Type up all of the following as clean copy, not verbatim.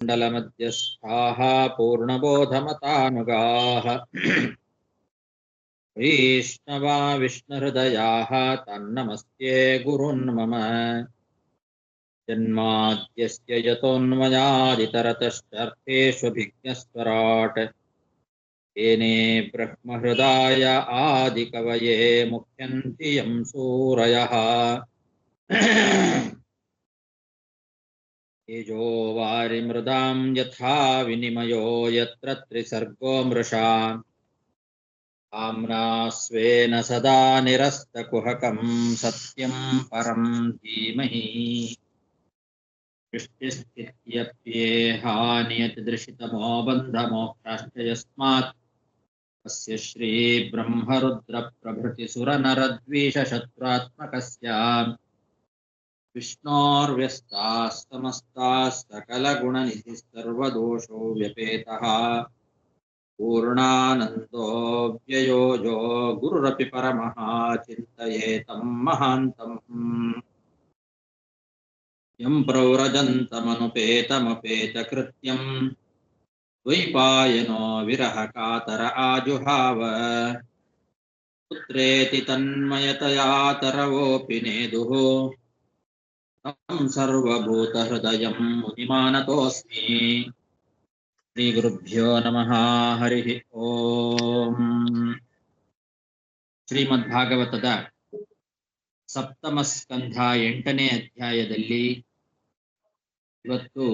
ಮಂಡಲಮಧ್ಯಸ್ಥಾಃ ಪೂರ್ಣಬೋಧಮತಾನುಗಾಃ ವೈಷ್ಣವಾ ವಿಷ್ಣುಹೃದಯಾಃ ತನ್ನಮಸ್ತೆ ಗುರುನ್ ಮಮ ಜನ್ಮಾದ್ಯಸ್ಯ ಯತೋನ್ಮಯಾದಿತರತಶ್ಚಾರ್ಥೇಷ್ವಭಿಜ್ಞಸ್ವರಾಟ್ तेने ब्रह्महृदाय आदिकवये मुह्यन्ति यं सूरयः तेजो वारिमृदां यथा विनिमयो यत्र त्रिसर्गो मृषा आम्ना स्वेन सदा निरस्तकुहकं सत्यं परं धीमहि सृष्टिस्थित्यप्येहानियतिदृशितमो बन्धमोक्षाश्च यस्मात् तस्य श्री ब्रह्मरुद्रप्रभृतिसुरनरद्वीषशत्रुत्मकस्य विष्णोर्व्यस्ताः समस्ताः सकलगुणनिधिः सर्वदोषो व्यपेतः पूर्णानन्दो व्ययो यो गुरुरपि परमः चिन्तयेतं महान्तम् यं प्रव्रजन्तमनुपेतमपेतकृत्यम् द्वैपायनो विरहकातर आजुहाव पुत्रेति तन्मयतया तरवोऽपि नेदुः तं सर्वभूतहृदयं मुनिमानतोऽस्मि श्रीगुरुभ्यो नमः हरिः ओम् ಶ್ರೀಮದ್ಭಾಗವತದ ಸಪ್ತಮ ಸ್ಕಂಧ 8ನೇ ಅಧ್ಯಾಯದಲ್ಲಿ ಇವತ್ತು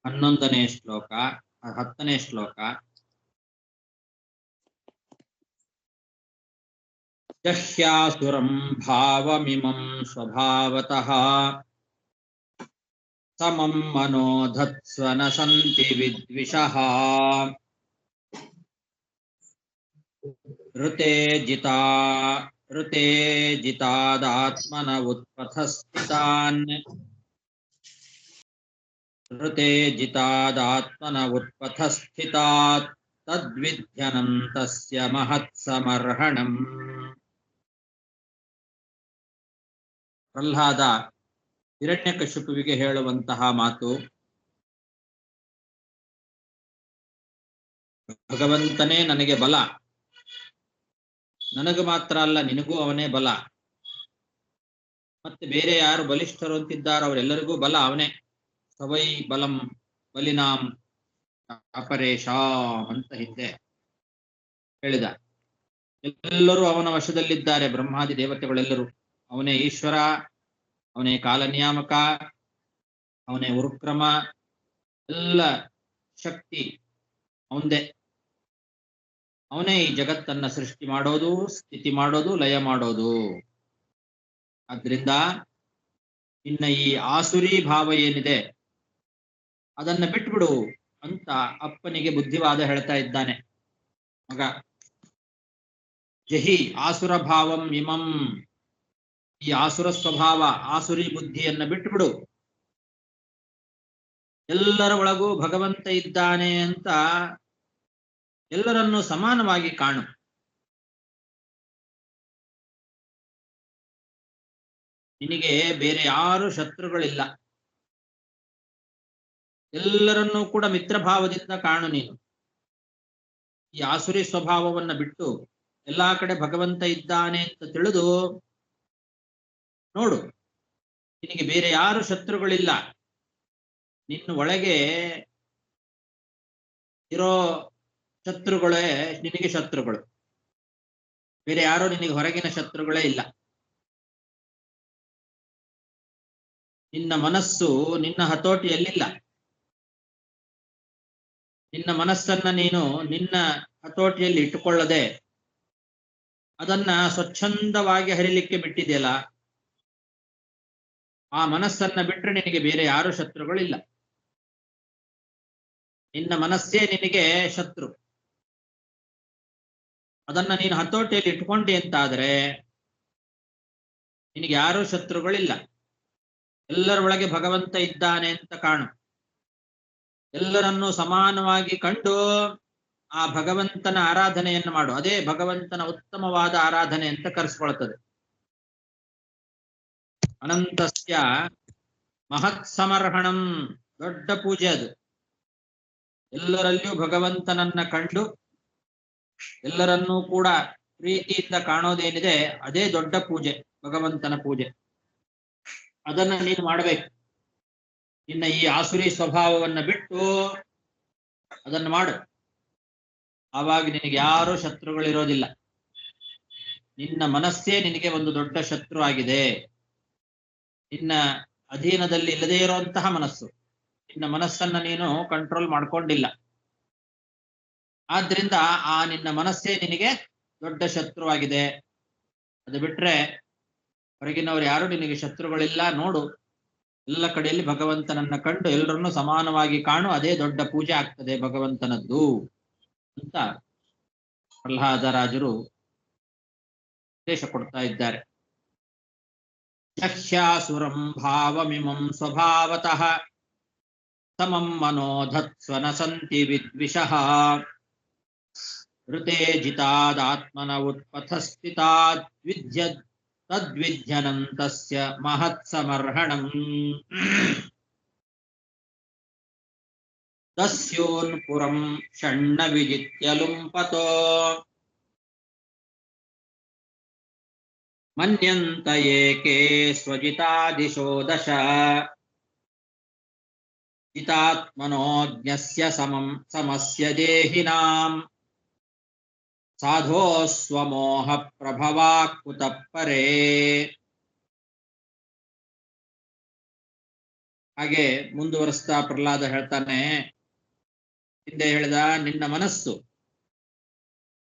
11ನೇ ಶ್ಲೋಕ 10ನೇ ಶ್ಲೋಕ ಜಹ್ಯಾಸುರಂ ಭಾವಮಿಮಂ ಸ್ವಭಾವತಃ ಸಮಂ ಮನೋಧತ್ಸ್ವನ ಸಂತಿ ವಿದ್ವಿಷಃ ಋತೆ ಜಿತಾದಾತ್ಮನ ಉತ್ಪಥಸ್ಥಿತಾತ್ ತದ್ವಿಧ್ಯನಂತಸ್ಯ ಮಹತ್ಸಮರ್ಹಣಂ. ಪ್ರಹ್ಲಾದ ಹಿರಣ್ಯಕಶಿಪುವಿಗೆ ಹೇಳುವಂತಹ ಮಾತು, ಭಗವಂತನೇ ನನಗೆ ಬಲ, ನನಗೆ ಮಾತ್ರ ಅಲ್ಲ ನಿನಗೂ ಅವನೇ ಬಲ, ಮತ್ತೆ ಬೇರೆ ಯಾರು ಬಲಿಷ್ಠರು ಅಂತಿದ್ದಾರೋ ಅವರೆಲ್ಲರಿಗೂ ಬಲ ಅವನೇ. ಸವೈ ಬಲಂ ಬಲಿನಾಂ ಅಪರೇಶಾಂ ಅಂತ ಹಿಂದೆ ಹೇಳಿದ. ಎಲ್ಲರೂ ಅವನ ವಶದಲ್ಲಿದ್ದಾರೆ, ಬ್ರಹ್ಮಾದಿ ದೇವತೆಗಳೆಲ್ಲರೂ. ಅವನೇ ಈಶ್ವರ, ಅವನೇ ಕಾಲನಿಯಾಮಕ, ಅವನೇ ಉರುಕ್ರಮ, ಎಲ್ಲ ಶಕ್ತಿ ಅವಂದೇ. ಅವನೇ ಈ ಜಗತ್ತನ್ನ ಸೃಷ್ಟಿ ಮಾಡೋದು, ಸ್ಥಿತಿ ಮಾಡೋದು, ಲಯ ಮಾಡೋದು. ಆದ್ರಿಂದ ಇನ್ನ ಈ ಆಸುರಿ ಭಾವ ಏನಿದೆ ಅದನ್ನ ಬಿಟ್ಬಿಡು ಅಂತ ಅಪ್ಪನಿಗೆ ಬುದ್ಧಿವಾದ ಹೇಳ್ತಾ ಇದ್ದಾನೆ ಮಗ. ಜಹಿ ಆಸುರ ಭಾವಂ ಇಮಂ, ಈ ಆಸುರ ಸ್ವಭಾವ, ಆಸುರಿ ಬುದ್ಧಿಯನ್ನ ಬಿಟ್ಟುಬಿಡು. ಎಲ್ಲರ ಒಳಗೂ ಭಗವಂತ ಇದ್ದಾನೆ ಅಂತ ಎಲ್ಲರನ್ನೂ ಸಮಾನವಾಗಿ ಕಾಣು. ನಿನಗೆ ಬೇರೆ ಯಾರು ಶತ್ರುಗಳಿಲ್ಲ, ಎಲ್ಲರನ್ನೂ ಕೂಡ ಮಿತ್ರಭಾವದಿಂದ ಕಾಣು. ನೀನು ಈ ಆಸುರಿ ಸ್ವಭಾವವನ್ನ ಬಿಟ್ಟು ಎಲ್ಲಾ ಕಡೆ ಭಗವಂತ ಇದ್ದಾನೆ ಅಂತ ತಿಳಿದು ನೋಡು. ನಿನಗೆ ಬೇರೆ ಯಾರು ಶತ್ರುಗಳಿಲ್ಲ, ನಿನ್ನ ಒಳಗೆ ಇರೋ ಶತ್ರುಗಳೇ ನಿನಗೆ ಶತ್ರುಗಳು. ಬೇರೆ ಯಾರೋ ನಿನಗೆ ಹೊರಗಿನ ಶತ್ರುಗಳೇ ಇಲ್ಲ. ನಿನ್ನ ಮನಸ್ಸು ನಿನ್ನ ಹತೋಟಿಯಲ್ಲಿಲ್ಲ. ನಿನ್ನ ಮನಸ್ಸನ್ನ ನೀನು ನಿನ್ನ ಹತೋಟಿಯಲ್ಲಿ ಇಟ್ಟುಕೊಳ್ಳದೆ ಅದನ್ನ ಸ್ವಚ್ಛಂದವಾಗಿ ಹರಿಲಿಕ್ಕೆ ಬಿಟ್ಟಿದೆಯಲ್ಲ, ಆ ಮನಸ್ಸನ್ನ ಬಿಟ್ಟರೆ ನಿನಗೆ ಬೇರೆ ಯಾರು ಶತ್ರುಗಳಿಲ್ಲ. ನಿನ್ನ ಮನಸ್ಸೇ ನಿನಗೆ ಶತ್ರು. ಅದನ್ನ ನೀನು ಹತೋಟಿಯಲ್ಲಿ ಇಟ್ಕೊಂಡೆ ಅಂತಾದ್ರೆ ನಿನಗೆ ಯಾರೂ ಶತ್ರುಗಳಿಲ್ಲ. ಎಲ್ಲರ ಒಳಗೆ ಭಗವಂತ ಇದ್ದಾನೆ ಅಂತ ಕಾಣು. ಎಲ್ಲರನ್ನೂ ಸಮಾನವಾಗಿ ಕಂಡು ಆ ಭಗವಂತನ ಆರಾಧನೆಯನ್ನು ಮಾಡು. ಅದೇ ಭಗವಂತನ ಉತ್ತಮವಾದ ಆರಾಧನೆ ಅಂತ ಕರೆಸ್ಕೊಳ್ತದೆ. ಅನಂತಸ್ಯ ಮಹತ್ ಸಮರ್ಹಣಂ, ದೊಡ್ಡ ಪೂಜೆ ಅದು. ಎಲ್ಲರಲ್ಲಿಯೂ ಭಗವಂತನನ್ನ ಕಂಡು ಎಲ್ಲರನ್ನೂ ಕೂಡ ಪ್ರೀತಿಯಿಂದ ಕಾಣೋದೇನಿದೆ ಅದೇ ದೊಡ್ಡ ಪೂಜೆ, ಭಗವಂತನ ಪೂಜೆ. ಅದನ್ನ ನೀನು ಮಾಡಬೇಕು. ನಿನ್ನ ಈ ಆಸುರಿ ಸ್ವಭಾವವನ್ನ ಬಿಟ್ಟು ಅದನ್ನು ಮಾಡು. ಆವಾಗ ನಿನಗೆ ಯಾರೂ ಶತ್ರುಗಳಿರೋದಿಲ್ಲ. ನಿನ್ನ ಮನಸ್ಸೇ ನಿನಗೆ ಒಂದು ದೊಡ್ಡ ಶತ್ರು ಆಗಿದೆ. ನಿನ್ನ ಅಧೀನದಲ್ಲಿ ಇಲ್ಲದೇ ಇರುವಂತಹ ಮನಸ್ಸು. ನಿನ್ನ ಮನಸ್ಸನ್ನ ನೀನು ಕಂಟ್ರೋಲ್ ಮಾಡ್ಕೊಂಡಿಲ್ಲ. ಆದ್ರಿಂದ ಆ ನಿನ್ನ ಮನಸ್ಸೇ ನಿನಗೆ ದೊಡ್ಡ ಶತ್ರುವಾಗಿದೆ. ಅದು ಬಿಟ್ರೆ ಹೊರಗಿನವರು ಯಾರು ನಿನಗೆ ಶತ್ರುಗಳಿಲ್ಲ. ನೋಡು, ಎಲ್ಲ ಕಡೆಯಲ್ಲಿ ಭಗವಂತನನ್ನ ಕಂಡು ಎಲ್ಲರನ್ನೂ ಸಮಾನವಾಗಿ ಕಾಣು. ಅದೇ ದೊಡ್ಡ ಪೂಜೆ ಆಗ್ತದೆ ಭಗವಂತನದ್ದು ಅಂತ ಪ್ರಹ್ಲಾದರಾಜರು ಉಪದೇಶ ಕೊಡ್ತಾ ಇದ್ದಾರೆ. ಶಹ್ಯಾಸುರಂ ಭಾವಮಿಮಂ ಸ್ವಭಾವತಃ ಸಮಂ ಮನೋಧತ್ಸ್ವನ ಸಂತಿ ವಿದ್ವಿಷಃ ಋತೆ ಜಿತಾದಾತ್ಮನ ಉತ್ಪಥಸ್ಥಿತಾದ್ ವಿದ್ಯದ್ ತದ್ವಿದ್ಯನಂತಸ್ಯ ಮಹತ್ಸಮರ್ಹಣಂ ತಸ್ಯೋನ್ ಪುರಂ ಷಣ್ಣ ವಿಜಿತ್ಯ ಲುಂಪತೋ ಮನ್ಯಂತ ಏಕೆ ಸ್ವಜಿತಾದಿಶೋ ದಶ ಜಿತಾತ್ಮನೋಜ್ಞಸ್ಯ ಸಮಸ್ಯ ದೇಹಿನಾಂ ಸಾಧೋ ಸ್ವಮೋಹ ಪ್ರಭವಾ ಕುತಃ ಪರೇ. ಹಾಗೆ ಮುಂದುವರಿಸ್ತಾ ಪ್ರಹ್ಲಾದ ಹೇಳ್ತಾನೆ, ಹಿಂದೆ ಹೇಳಿದ ನಿನ್ನ ಮನಸ್ಸು,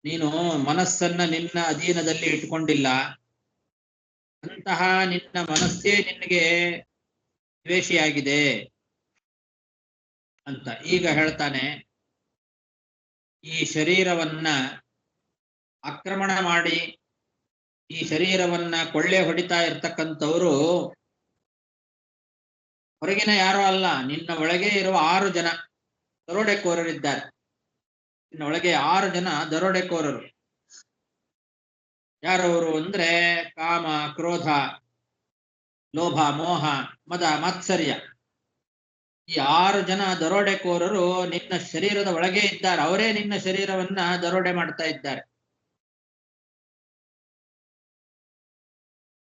ನೀನು ಮನಸ್ಸನ್ನ ನಿನ್ನ ಅಧೀನದಲ್ಲಿ ಇಟ್ಕೊಂಡಿಲ್ಲ. ಅಂತಹ ನಿನ್ನ ಮನಸ್ಸೇ ನಿನಗೆ ದ್ವೇಷಿಯಾಗಿದೆ ಅಂತ ಈಗ ಹೇಳ್ತಾನೆ. ಈ ಶರೀರವನ್ನ ಆಕ್ರಮಣ ಮಾಡಿ ಈ ಶರೀರವನ್ನ ಕೊಳ್ಳೆ ಹೊಡಿತಾ ಇರ್ತಕ್ಕಂಥವ್ರು ಹೊರಗಿನ ಯಾರೋ ಅಲ್ಲ, ನಿನ್ನ ಒಳಗೆ ಇರುವ 6 ಜನ ದರೋಡೆಕೋರರಿದ್ದಾರೆ. ನಿನ್ನ ಒಳಗೆ 6 ಜನ ದರೋಡೆಕೋರರು. ಯಾರವರು ಅಂದ್ರೆ ಕಾಮ, ಕ್ರೋಧ, ಲೋಭ, ಮೋಹ, ಮದ, ಮಾತ್ಸರ್ಯ. ಈ 6 ಜನ ದರೋಡೆಕೋರರು ನಿನ್ನ ಶರೀರದ ಒಳಗೆ ಇದ್ದಾರೆ. ಅವರೇ ನಿನ್ನ ಶರೀರವನ್ನ ದರೋಡೆ ಮಾಡ್ತಾ ಇದ್ದಾರೆ.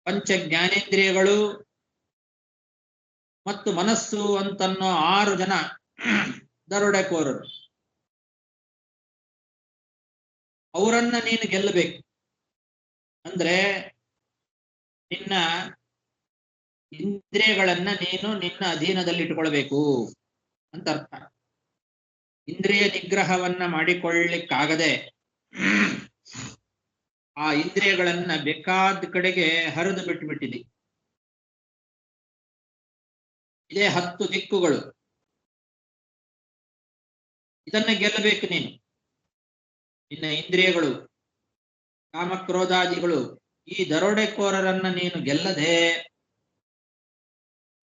ಪಂಚ ಜ್ಞಾನೇಂದ್ರಿಯಗಳು ಮತ್ತು ಮನಸ್ಸು ಅಂತನ್ನೋ 6 ಜನ ದರೋಡೆಕೋರರು. ಅವರನ್ನ ನೀನು ಗೆಲ್ಲಬೇಕು ಅಂದ್ರೆ ನಿನ್ನ ಇಂದ್ರಿಯಗಳನ್ನ ನೀನು ನಿನ್ನ ಅಧೀನದಲ್ಲಿ ಇಟ್ಕೊಳ್ಬೇಕು ಅಂತ ಅರ್ಥ. ಇಂದ್ರಿಯ ನಿಗ್ರಹವನ್ನ ಮಾಡಿಕೊಳ್ಳಿಕ್ಕಾಗದೆ ಆ ಇಂದ್ರಿಯಗಳನ್ನ ಬೇಕಾದ ಕಡೆಗೆ ಹರಿದು ಬಿಟ್ಟುಬಿಟ್ಟಿದೆ. ಇದೇ 10 ದಿಕ್ಕುಗಳು. ಇದನ್ನ ಗೆಲ್ಲಬೇಕು ನೀನು. ನಿನ್ನ ಇಂದ್ರಿಯಗಳು, ಕಾಮಕ್ರೋಧಾದಿಗಳು, ಈ ದರೋಡೆಕೋರರನ್ನ ನೀನು ಗೆಲ್ಲದೆ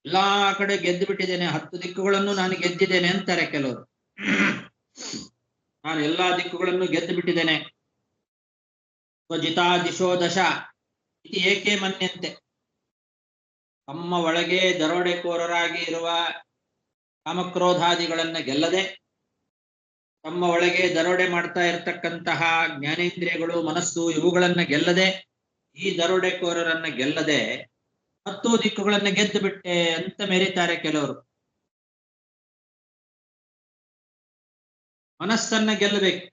ಎಲ್ಲಾ ಕಡೆ ಗೆದ್ದು ಬಿಟ್ಟಿದ್ದೇನೆ, 10 ದಿಕ್ಕುಗಳನ್ನು ನಾನು ಗೆದ್ದಿದ್ದೇನೆ ಅಂತಾರೆ ಕೆಲವರು. ನಾನು ಎಲ್ಲಾ ದಿಕ್ಕುಗಳನ್ನು ಗೆದ್ದು ಬಿಟ್ಟಿದ್ದೇನೆ. ಸ್ವಜಿತಾದಿಶೋ ದಶ ಇದು ಏಕೆ ಮನ್ಯಂತೆ. ತಮ್ಮ ಒಳಗೆ ದರೋಡೆಕೋರರಾಗಿ ಇರುವ ಕಾಮಕ್ರೋಧಾದಿಗಳನ್ನ ಗೆಲ್ಲದೆ, ತಮ್ಮ ಒಳಗೆ ದರೋಡೆ ಮಾಡ್ತಾ ಇರತಕ್ಕಂತಹ ಜ್ಞಾನೇಂದ್ರಿಯಗಳು, ಮನಸ್ಸು ಇವುಗಳನ್ನ ಗೆಲ್ಲದೆ, ಈ ದರೋಡೆಕೋರರನ್ನ ಗೆಲ್ಲದೆ 10 ದಿಕ್ಕುಗಳನ್ನ ಗೆದ್ದು ಬಿಟ್ಟೆ ಅಂತ ಮೆರೀತಾರೆ ಕೆಲವರು. ಮನಸ್ಸನ್ನ ಗೆಲ್ಲಬೇಕು.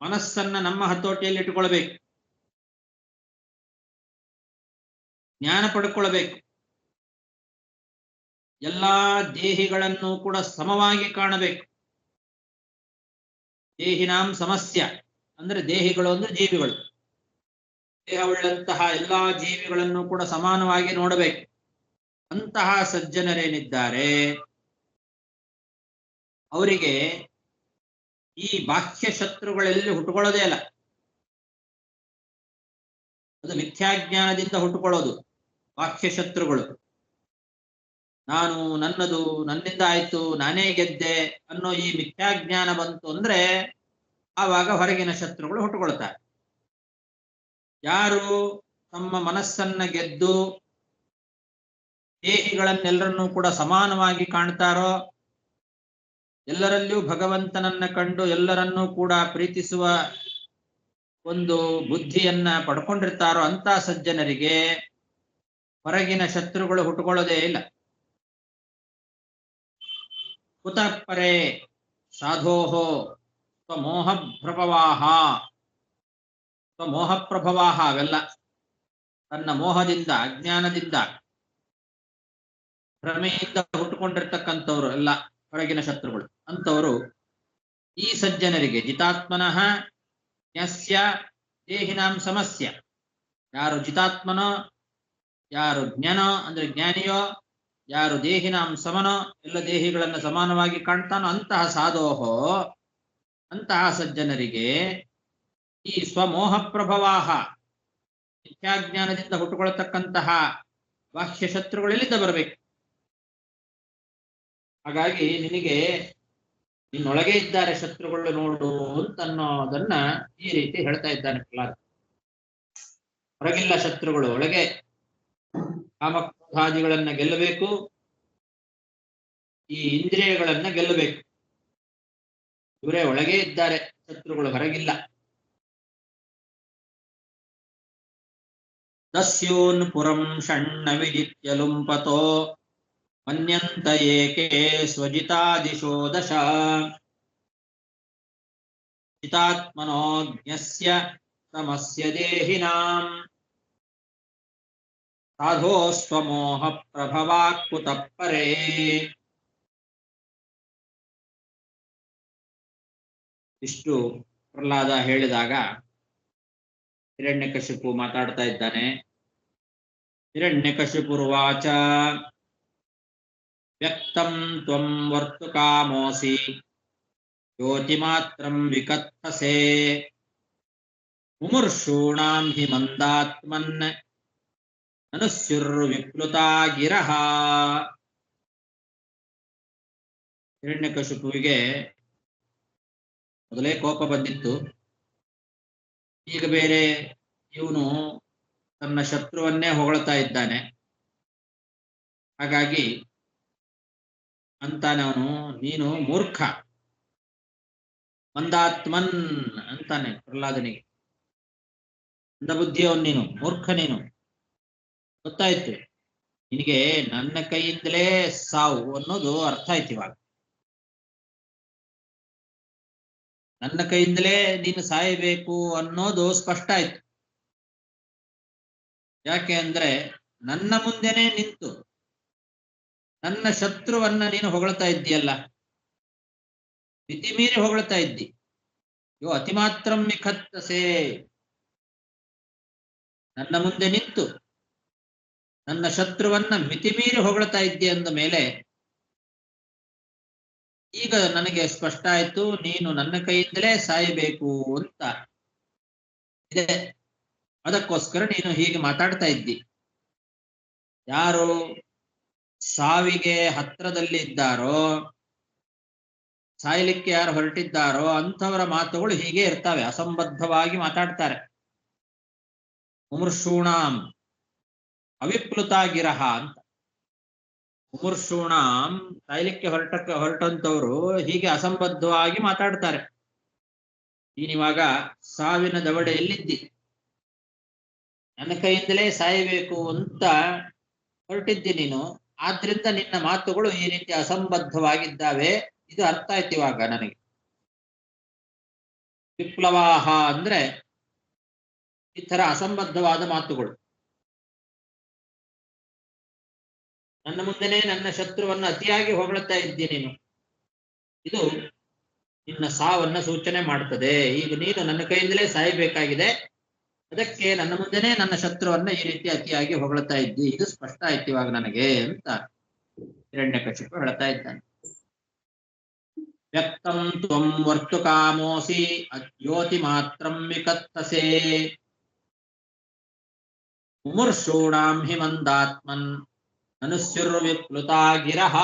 ಮನಸ್ಸನ್ನ ನಮ್ಮ ಹತೋಟಿಯಲ್ಲಿ ಇಟ್ಟುಕೊಳ್ಬೇಕು. ಜ್ಞಾನ ಪಡ್ಕೊಳ್ಬೇಕು. ಎಲ್ಲಾ ದೇಹಿಗಳನ್ನು ಕೂಡ ಸಮವಾಗಿ ಕಾಣಬೇಕು. ದೇಹಿನಾಂ ಸಮಸ್ಯ ಅಂದ್ರೆ ದೇಹಿಗಳು ಅಂದ್ರೆ ಜೀವಿಗಳು. ದೇಹವುಳ್ಳಂತಹ ಎಲ್ಲಾ ಜೀವಿಗಳನ್ನು ಕೂಡ ಸಮಾನವಾಗಿ ನೋಡಬೇಕು. ಅಂತಹ ಸಜ್ಜನರೇನಿದ್ದಾರೆ ಅವರಿಗೆ ಈ ಬಾಹ್ಯ ಶತ್ರುಗಳೆಲ್ಲಿ ಹುಟ್ಟುಕೊಳ್ಳೋದೇ ಅಲ್ಲ. ಅದು ಮಿಥ್ಯಾಜ್ಞಾನದಿಂದ ಹುಟ್ಟುಕೊಳ್ಳೋದು ಬಾಹ್ಯ ಶತ್ರುಗಳು. ನಾನು ನನ್ನದು ನನ್ನಿಂದ ಆಯ್ತು ನಾನೇ ಗೆದ್ದೆ ಅನ್ನೋ ಈ ಮಿಥ್ಯಾಜ್ಞಾನ ಬಂತು ಅಂದ್ರೆ ಆವಾಗ ಹೊರಗಿನ ಶತ್ರುಗಳು ಹುಟ್ಟುಕೊಳ್ತಾರೆ. ಯಾರು ತಮ್ಮ ಮನಸ್ಸನ್ನ ಗೆದ್ದು ದೇಹಿಗಳನ್ನೆಲ್ಲರನ್ನೂ ಕೂಡ ಸಮಾನವಾಗಿ ಕಾಣ್ತಾರೋ, ಎಲ್ಲರಲ್ಲಿಯೂ ಭಗವಂತನನ್ನ ಕಂಡು ಎಲ್ಲರನ್ನೂ ಕೂಡ ಪ್ರೀತಿಸುವ ಒಂದು ಬುದ್ಧಿಯನ್ನ ಪಡ್ಕೊಂಡಿರ್ತಾರೋ ಅಂತ ಸಜ್ಜನರಿಗೆ ಹೊರಗಿನ ಶತ್ರುಗಳು ಹುಟ್ಟುಕೊಳ್ಳೋದೇ ಇಲ್ಲ. ಕುತಃ ಪರೇ ಸಾಧೋಹೋ ಸ್ವಮೋಹಪ್ರಭವಾಹ. ಸ್ವಮೋಹಪ್ರಭವಾಹ ಅವೆಲ್ಲ ತನ್ನ ಮೋಹದಿಂದ ಅಜ್ಞಾನದಿಂದ ಭ್ರಮೆಯಿಂದ ಹುಟ್ಟುಕೊಂಡಿರ್ತಕ್ಕಂಥವ್ರು ಎಲ್ಲ ಹೊರಗಿನ ಶತ್ರುಗಳು. ಅಂತವರು ಈ ಸಜ್ಜನರಿಗೆ ಜಿತಾತ್ಮನಃ ಜ್ಞಸ್ಯ ದೇಹಿನಾಂ ಸಮಸ್ಯ. ಯಾರು ಜಿತಾತ್ಮನೋ, ಯಾರು ಜ್ಞಾನೋ ಅಂದ್ರೆ ಜ್ಞಾನಿಯೋ, ಯಾರು ದೇಹಿನಾಂ ಸಮನೋ ಎಲ್ಲ ದೇಹಿಗಳನ್ನು ಸಮಾನವಾಗಿ ಕಾಣ್ತಾನೋ ಅಂತಹ ಸಾಧೋಹೋ, ಅಂತಹ ಸಜ್ಜನರಿಗೆ ಈ ಸ್ವಮೋಹ ಪ್ರಭವಾಹ ಮಿಥ್ಯಾಜ್ಞಾನದಿಂದ ಹುಟ್ಟುಕೊಳ್ಳತಕ್ಕಂತಹ ಬಾಹ್ಯ ಶತ್ರುಗಳು ಎಲ್ಲಿಂದ ಬರಬೇಕು? ಹಾಗಾಗಿ ನಿನಗೆ ನಿನ್ನೊಳಗೆ ಇದ್ದಾರೆ ಶತ್ರುಗಳು ನೋಡು ಅಂತನ್ನೋದನ್ನ ಈ ರೀತಿ ಹೇಳ್ತಾ ಇದ್ದಾನೆ ಪ್ರಹ್ಲಾದ. ಹೊರಗಿಲ್ಲ ಶತ್ರುಗಳು, ಒಳಗೆ ಕಾಮಕ್ರೋಧಾದಿಗಳನ್ನ ಗೆಲ್ಲಬೇಕು, ಈ ಇಂದ್ರಿಯಗಳನ್ನ ಗೆಲ್ಲಬೇಕು. ಇವರೇ ಒಳಗೆ ಇದ್ದಾರೆ ಶತ್ರುಗಳು, ಹೊರಗಿಲ್ಲ. ದಸ್ಯೂನ್ ಪುರಂ ಷಣ್ಣ ವಿಜಿತ್ಯ ಲುಂಪತೋ ಮನ್ಯಂತ ಏಕೆ ಸ್ವಜಿತಾದಿಶೋ ದಶ. ಜಿತಾತ್ಮನೋ ಜ್ಞಸ್ಯ ಸಮಸ್ಯ ದೇಹಿನಾಂ ಸಾಧೋ ಸ್ವಮೋಹ ಪ್ರಭವಾ ಕುತಃ ಪರೇ. ಇಷ್ಟು ಪ್ರಹ್ಲಾದ ಹೇಳಿದಾಗ ಹಿರಣ್ಯಕಶಿಪು ಮಾತಾಡ್ತಾ ಇದ್ದಾನೆ. ಹಿರಣ್ಯಕಶಿಪುರ್ವಾಚ ವ್ಯಕ್ತಂ ತ್ವಂ ವರ್ತುಕಾಮೋಸಿ ಜ್ಯೋತಿಮಾತ್ರಂ ವಿಕಥಸೆ ಮುಮುರ್ಷೂಣಾಂ ಹಿ ಮಂದಾತ್ಮನ್ ಮನುಷ್ಯುರ್ವಿಪ್ಲುತಾ ಗಿರಃ. ಹಿರಣ್ಯಕಶಿಪುವಿಗೆ ಮೊದಲೇ ಕೋಪ ಬಂದಿತ್ತು. ಈಗ ಬೇರೆ ಇವನು ತನ್ನ ಶತ್ರುವನ್ನೇ ಹೊಗಳ್ತಾ ಇದ್ದಾನೆ. ಹಾಗಾಗಿ ಅಂತಾನವನು, ನೀನು ಮೂರ್ಖ, ಮಂದಾತ್ಮನ್ ಅಂತಾನೆ ಪ್ರಹ್ಲಾದನಿಗೆ. ಅಂದ ಬುದ್ಧಿಯವನ್ ನೀನು, ಮೂರ್ಖ ನೀನು. ಗೊತ್ತಾಯ್ತು ನಿನಗೆ ನನ್ನ ಕೈಯಿಂದಲೇ ಸಾವು ಅನ್ನೋದು ಅರ್ಥ ಆಯ್ತು. ಇವಾಗ ನನ್ನ ಕೈಯಿಂದಲೇ ನೀನು ಸಾಯಬೇಕು ಅನ್ನೋದು ಸ್ಪಷ್ಟ ಆಯ್ತು. ಯಾಕೆ ಅಂದ್ರೆ ನನ್ನ ಮುಂದೆನೆ ನಿಂತು ನನ್ನ ಶತ್ರುವನ್ನ ನೀನು ಹೊಗಳ್ತಾ ಇದ್ದೀಯಲ್ಲ, ಮಿತಿಮೀರಿ ಹೊಗಳ್ತಾ ಇದ್ದಿ. ಯೋ ಅತಿಮಾತ್ರಂ ವಿಕಥಸೆ, ನನ್ನ ಮುಂದೆ ನಿಂತು ನನ್ನ ಶತ್ರುವನ್ನ ಮಿತಿಮೀರಿ ಹೊಗಳ್ತಾ ಇದ್ದಿ ಅಂದ ಮೇಲೆ ಈಗ ನನಗೆ ಸ್ಪಷ್ಟ ಆಯ್ತು ನೀನು ನನ್ನ ಕೈಯಿಂದಲೇ ಸಾಯಬೇಕು ಅಂತ ಇದೆ. ಅದಕ್ಕೋಸ್ಕರ ನೀನು ಹೀಗೆ ಮಾತಾಡ್ತಾ ಇದ್ದಿ. ಯಾರು ಸಾವಿಗೆ ಹತ್ರದಲ್ಲಿ ಇದ್ದಾರೋ, ಸಾಯಲಿಕ್ಕೆ ಯಾರು ಹೊರಟಿದ್ದಾರೋ ಅಂಥವರ ಮಾತುಗಳು ಹೀಗೆ ಇರ್ತವೆ, ಅಸಂಬದ್ಧವಾಗಿ ಮಾತಾಡ್ತಾರೆ. ಮುಮುರ್ಷೂಣಾಂ ಅವಿಪ್ಲುತಾಗಿರಹ ಅಂತ. ಮುಮುರ್ಷೂಣಾಂ ಸಾಯಲಿಕ್ಕೆ ಹೊರಟಂತವರು ಹೀಗೆ ಅಸಂಬದ್ಧವಾಗಿ ಮಾತಾಡ್ತಾರೆ. ನೀನಿವಾಗ ಸಾವಿನ ದವಡೆಯಲ್ಲಿದ್ದಿ, ನನ್ನ ಕೈಯಿಂದಲೇ ಸಾಯಬೇಕು ಅಂತ ಹೊರಟಿದ್ದಿ ನೀನು. ಆದ್ರಿಂದ ನಿನ್ನ ಮಾತುಗಳು ಈ ರೀತಿ ಅಸಂಬದ್ಧವಾಗಿದ್ದಾವೆ. ಇದು ಅರ್ಥ ಆಯ್ತು ಇವಾಗ ನನಗೆ. ವಿಪ್ಲವಾಹ ಅಂದ್ರೆ ಈ ತರ ಅಸಂಬದ್ಧವಾದ ಮಾತುಗಳು. ನನ್ನ ಮುಂದೆನೆ ನನ್ನ ಶತ್ರುವನ್ನು ಅತಿಯಾಗಿ ಹೊಗಳುತ್ತಾ ಇದ್ದಿ ನೀನು. ಇದು ನಿನ್ನ ಸಾವನ್ನ ಸೂಚನೆ ಮಾಡ್ತದೆ. ಈಗ ನೀನು ನನ್ನ ಕೈಯಿಂದಲೇ ಸಾಯಬೇಕಾಗಿದೆ, ಅದಕ್ಕೆ ನನ್ನ ಮುಂದೆನೆ ನನ್ನ ಶತ್ರುವನ್ನ ಈ ರೀತಿ ಅತಿಯಾಗಿ ಹೊಗಳುತ್ತಾ ಇದ್ದಿ. ಇದು ಸ್ಪಷ್ಟ ಆಯ್ತು ಇವಾಗ ನನಗೆ ಅಂತ ಹಿರಣ್ಯಕಶಿಪು ಹೇಳ್ತಾ ಇದ್ದಾನೆ. ವ್ಯಕ್ತಂ ತ್ವಂ ವರ್ತುಕಾಮೋಸಿ ಅಜ್ಯೋತಿ ಮಾತ್ರಂ ವಿಕಥಸೆ ಮುಮುರ್ಷೂಣಾಂ ಹಿ ಮಂದಾತ್ಮನ್ ಅನುಸ್ಯುರ್ವಿಪ್ಲುತಾ ಗಿರಃ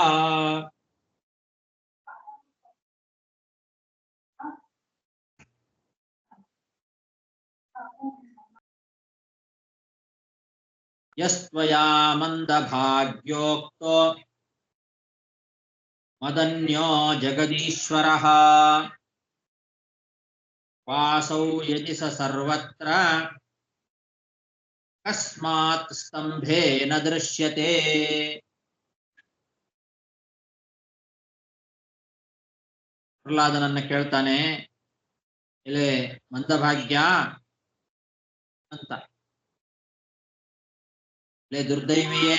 ಯಸ್ತ್ವಯಾ ಮಂದಭಾಗ್ಯೋಕ್ತೋ ಮದನ್ಯೋ ಜಗದೀಶ್ವರಃ ವಾಸೌ ಯದಿ ಸ ಸರ್ವತ್ರ ಕಸ್ಮಾತ್ ಸ್ತಂಭೇನ ದೃಶ್ಯತೆ. ಪ್ರಹ್ಲಾದನನ್ನ ಕೇಳ್ತಾನೆ, ಎಲೆ ಮಂದಭಾಗ್ಯ ಅಂತ, ಎಲೆ ದುರ್ದೈವಿಯೇ,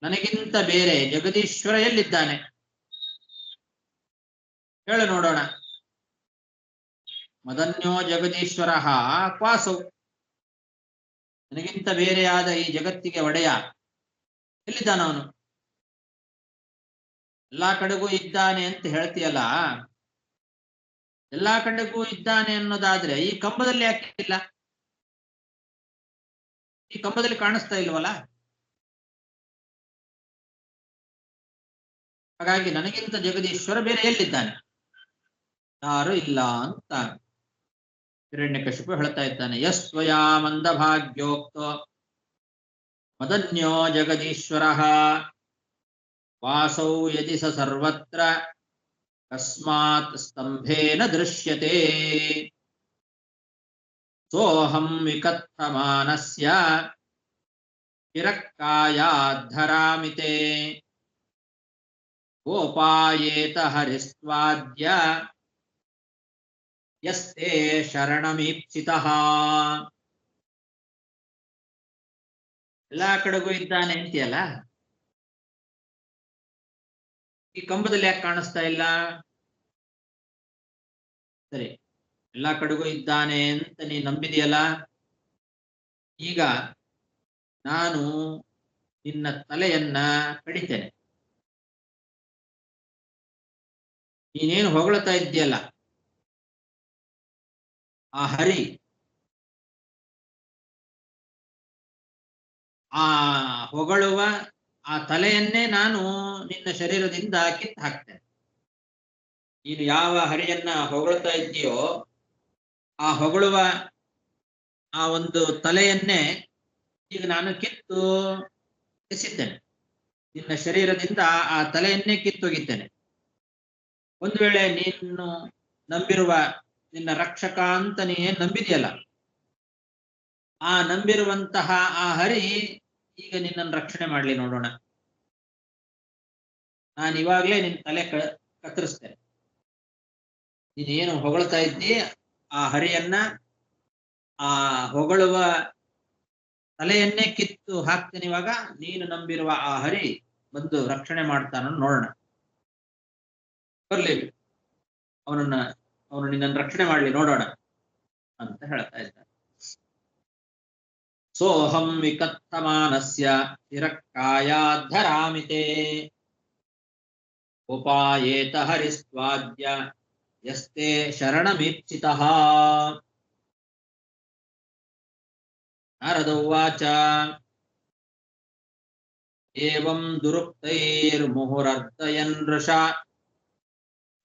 ನನಗಿಂತ ಬೇರೆ ಜಗದೀಶ್ವರ ಎಲ್ಲಿದ್ದಾನೆ ಹೇಳು ನೋಡೋಣ. ಮದನ್ಯೋ ಜಗದೀಶ್ವರ ಕ್ವಾಸೌ, ನನಗಿಂತ ಬೇರೆಯಾದ ಈ ಜಗತ್ತಿಗೆ ಒಡೆಯ ಎಲ್ಲಿದ್ದಾನ ಅವನು? ಎಲ್ಲಾ ಕಡೆಗೂ ಇದ್ದಾನೆ ಅಂತ ಹೇಳ್ತೀಯಲ್ಲ, ಎಲ್ಲಾ ಕಡೆಗೂ ಇದ್ದಾನೆ ಅನ್ನೋದಾದ್ರೆ ಈ ಕಂಬದಲ್ಲಿ ಯಾಕೆ ಇಲ್ಲ? ಈ ಕಂಬದಲ್ಲಿ ಕಾಣಿಸ್ತಾ ಇಲ್ವಲ್ಲ? ಹಾಗಾಗಿ ನನಗಿಂತ ಜಗದೀಶ್ವರ ಬೇರೆ ಎಲ್ಲಿದ್ದಾನೆ? ಯಾರು ಇಲ್ಲ ಅಂತ ಹಿರಣ್ಯಕಶಿಪು ಹೇಳ್ತಾ ಇದ್ದಾನೆ. ಯಸ್ತ್ವಯಾ ಮಂದಭಾಗ್ಯೋಕ್ತೋ ಮದನ್ಯೋ ಜಗದೀಶ್ವರಃ ವಾಸೌ ಯದಿ ಸ ಸರ್ವತ್ರ ಕಸ್ಮಾತ್ ಸ್ತಂಭೇನ ದೃಶ್ಯತೆ. ಸೋಹಂ ವಿಕಥಮಾನಸ್ಯ ಚಿರಕ್ಕಾಯಾದ್ಧರಾಮಿತೆ ಗೋಪಾಯೇತ ಹರಿಸ್ತ್ವಾದ್ಯ ಯಸ್ತೆ ಶರಣಮೀಪ್ಸಿತಃ. ಎಲ್ಲಾ ಕಡೆಗೂ ಇದ್ದಾನೆ ಅಂತೀಯಲ್ಲ, ಈ ಕಂಬದಲ್ಲಿ ಯಾಕೆ ಕಾಣಿಸ್ತಾ ಇಲ್ಲ? ಸರಿ, ಎಲ್ಲಾ ಕಡೆಗೂ ಇದ್ದಾನೆ ಅಂತ ನೀ ನಂಬಿದೆಯಲ್ಲ, ಈಗ ನಾನು ನಿನ್ನ ತಲೆಯನ್ನ ಕಡಿತೇನೆ. ನೀನೇನು ಹೊಗಳ್ತಾ ಇದ್ದೀಯಲ್ಲ, ಆ ಹರಿ, ಆ ಹೊಗಳುವ ಆ ತಲೆಯನ್ನೇ ನಾನು ನಿನ್ನ ಶರೀರದಿಂದ ಕಿತ್ತು ಹಾಕ್ತೇನೆ. ನೀನು ಯಾವ ಹರಿಯನ್ನ ಹೊಗಳ್ತಾ ಇದ್ದೀಯೋ ಆ ಹೊಗಳುವ ಆ ಒಂದು ತಲೆಯನ್ನೇ ಈಗ ನಾನು ಕಿತ್ತು ಎಸಿದ್ದೇನೆ. ನಿನ್ನ ಶರೀರದಿಂದ ಆ ತಲೆಯನ್ನೇ ಕಿತ್ತೊಗಿದ್ದೇನೆ. ಒಂದು ವೇಳೆ ನೀನು ನಂಬಿರುವ ನಿನ್ನ ರಕ್ಷಕ ಅಂತ ನೀನೇನ್ ನಂಬಿದೆಯಲ್ಲ, ಆ ನಂಬಿರುವಂತಹ ಆ ಹರಿ ಈಗ ನಿನ್ನನ್ನು ರಕ್ಷಣೆ ಮಾಡ್ಲಿ ನೋಡೋಣ. ನಾನು ಇವಾಗ್ಲೇ ನಿನ್ನ ತಲೆ ಕತ್ತರಿಸ್ತೇನೆ. ನೀನೇನು ಹೊಗಳ್ತಾ ಇದ್ದಿ ಆ ಹರಿಯನ್ನ, ಆ ಹೊಗಳುವ ತಲೆಯನ್ನೇ ಕಿತ್ತು ಹಾಕ್ತೇನೆ. ಇವಾಗ ನೀನು ನಂಬಿರುವ ಆ ಹರಿ ಬಂದು ರಕ್ಷಣೆ ಮಾಡ್ತಾನ ನೋಡೋಣ. ಬರ್ಲಿ, ಅವನು ನಿನ್ನನ್ನು ರಕ್ಷಣೆ ಮಾಡ್ಲಿ ನೋಡೋಣ ಅಂತ ಹೇಳ್ತಾ ಇದ್ದಾನೆ. ಸೋಹಂ ವಿಕಥಮಾನಸ್ಯ ಚಿರಕ್ಕಾಯಾದ್ಧರಾಮಿತೆ ಉಪಾಯೇತ ಹರಿಸ್ವಾದ್ಯ ಯಸ್ತೆ ಶರಣಮೀಪ್ಸಿತಃ. ನಾರದ ಉವಾಚ ಏವಂ ದುರುಕ್ತೈರ್ಮುಹುರರ್ದಯನ್ ವೃಷಾ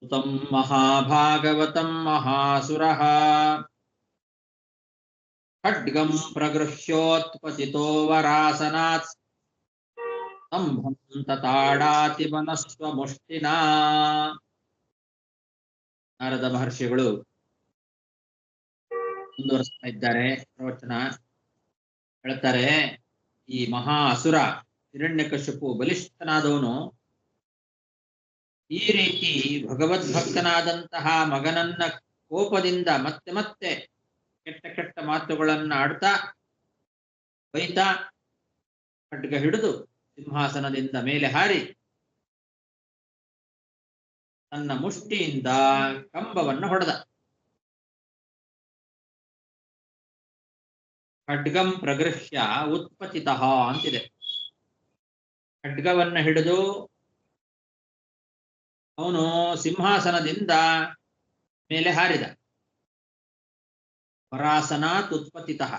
ಸುತಂ ಮಹಾಭಾಗವತಂ ಮಹಾಸುರಃ ಖಡ್ಗಂ ಪ್ರಗೃಹ್ಯೋತ್ಪತಿತೋ ವರಾಸನಾತ್ ಸ್ತಂಭಂ ತತಾಡಾತಿ ಮನಸ್ವ ಮುಷ್ಟಿನಾ. ನಾರದ ಮಹರ್ಷಿಗಳು ಮುಂದುವರಿಸ್ತಾ ಇದ್ದಾರೆ ಪ್ರವಚನ. ಹೇಳ್ತಾರೆ, ಈ ಮಹಾ ಅಸುರ ಹಿರಣ್ಯಕಶಿಪು ಬಲಿಷ್ಠನಾದವನು ಈ ರೀತಿ ಭಗವದ್ಭಕ್ತನಾದಂತಹ ಮಗನನ್ನ ಕೋಪದಿಂದ ಮತ್ತೆ ಮತ್ತೆ ಕೆಟ್ಟ ಕೆಟ್ಟ ಮಾತುಗಳನ್ನ ಆಡ್ತಾ ಬೈತಾ ಖಡ್ಗ ಹಿಡಿದು ಸಿಂಹಾಸನದಿಂದ ಮೇಲೆ ಹಾರಿ ತನ್ನ ಮುಷ್ಟಿಯಿಂದ ಕಂಬವನ್ನು ಹೊಡೆದ. ಖಡ್ಗಂ ಪ್ರಗೃಹ್ಯ ಉತ್ಪತಿತಃ ಅಂತಿದೆ. ಖಡ್ಗವನ್ನ ಹಿಡಿದು ಅವನು ಸಿಂಹಾಸನದಿಂದ ಮೇಲೆ ಹಾರಿದ. ವರಾಸನಾತ್ ಉತ್ಪತಿತಃ.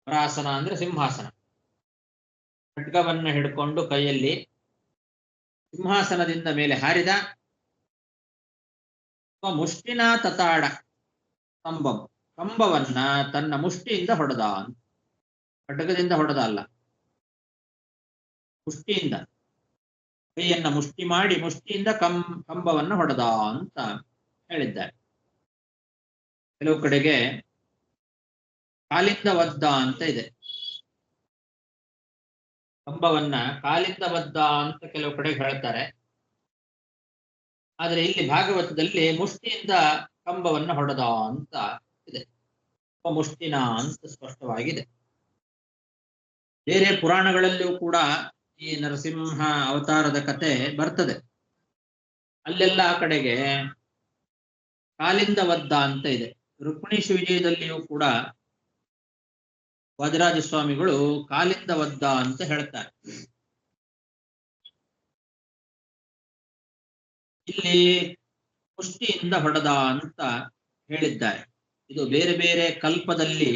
ವರಾಸನ ಅಂದ್ರೆ ಸಿಂಹಾಸನ. ಖಡ್ಗವನ್ನ ಹಿಡ್ಕೊಂಡು ಕೈಯಲ್ಲಿ ಸಿಂಹಾಸನದಿಂದ ಮೇಲೆ ಹಾರಿದ. ಮುಷ್ಟಿನ ತತಾಡ ಕಂಬಂ, ಕಂಬವನ್ನ ತನ್ನ ಮುಷ್ಟಿಯಿಂದ ಹೊಡೆದ ಅಂತ. ಖಡ್ಗದಿಂದ ಹೊಡೆದ ಅಲ್ಲ, ಮುಷ್ಟಿಯಿಂದ, ಕೈಯನ್ನ ಮುಷ್ಟಿ ಮಾಡಿ ಮುಷ್ಟಿಯಿಂದ ಕಂಬವನ್ನ ಹೊಡೆದ ಅಂತ ಹೇಳಿದ್ದಾರೆ. ಕೆಲವು ಕಡೆಗೆ ಕಾಲಿಂದ ಒದ್ದ ಅಂತ ಇದೆ. ಕಂಬವನ್ನ ಕಾಲಿಂದ ಒದ್ದ ಅಂತ ಕೆಲವು ಕಡೆ ಹೇಳ್ತಾರೆ. ಆದ್ರೆ ಇಲ್ಲಿ ಭಾಗವತದಲ್ಲಿ ಮುಷ್ಟಿಯಿಂದ ಕಂಬವನ್ನ ಹೊಡೆದ ಅಂತ ಇದೆ. ಮುಷ್ಟಿನ ಅಂತ ಸ್ಪಷ್ಟವಾಗಿದೆ. ಬೇರೆ ಪುರಾಣಗಳಲ್ಲಿಯೂ ಕೂಡ ಈ ನರಸಿಂಹ ಅವತಾರದ ಕತೆ ಬರ್ತದೆ. ಅಲ್ಲೆಲ್ಲ ಆ ಕಡೆಗೆ ಕಾಲಿಂದ ಒದ್ದ ಅಂತ ಇದೆ. ರುಕ್ಮಿಣೀಶ ವಿಜಯದಲ್ಲಿಯೂ ಕೂಡ ವಾದಿರಾಜ ಸ್ವಾಮಿಗಳು ಕಾಲಿಂದ ಒದ್ದ ಅಂತ ಹೇಳ್ತಾರೆ. ಇಲ್ಲಿ ಮುಷ್ಟಿಯಿಂದ ಹೊಡೆದ ಅಂತ ಹೇಳಿದ್ದಾರೆ. ಇದು ಬೇರೆ ಬೇರೆ ಕಲ್ಪದಲ್ಲಿ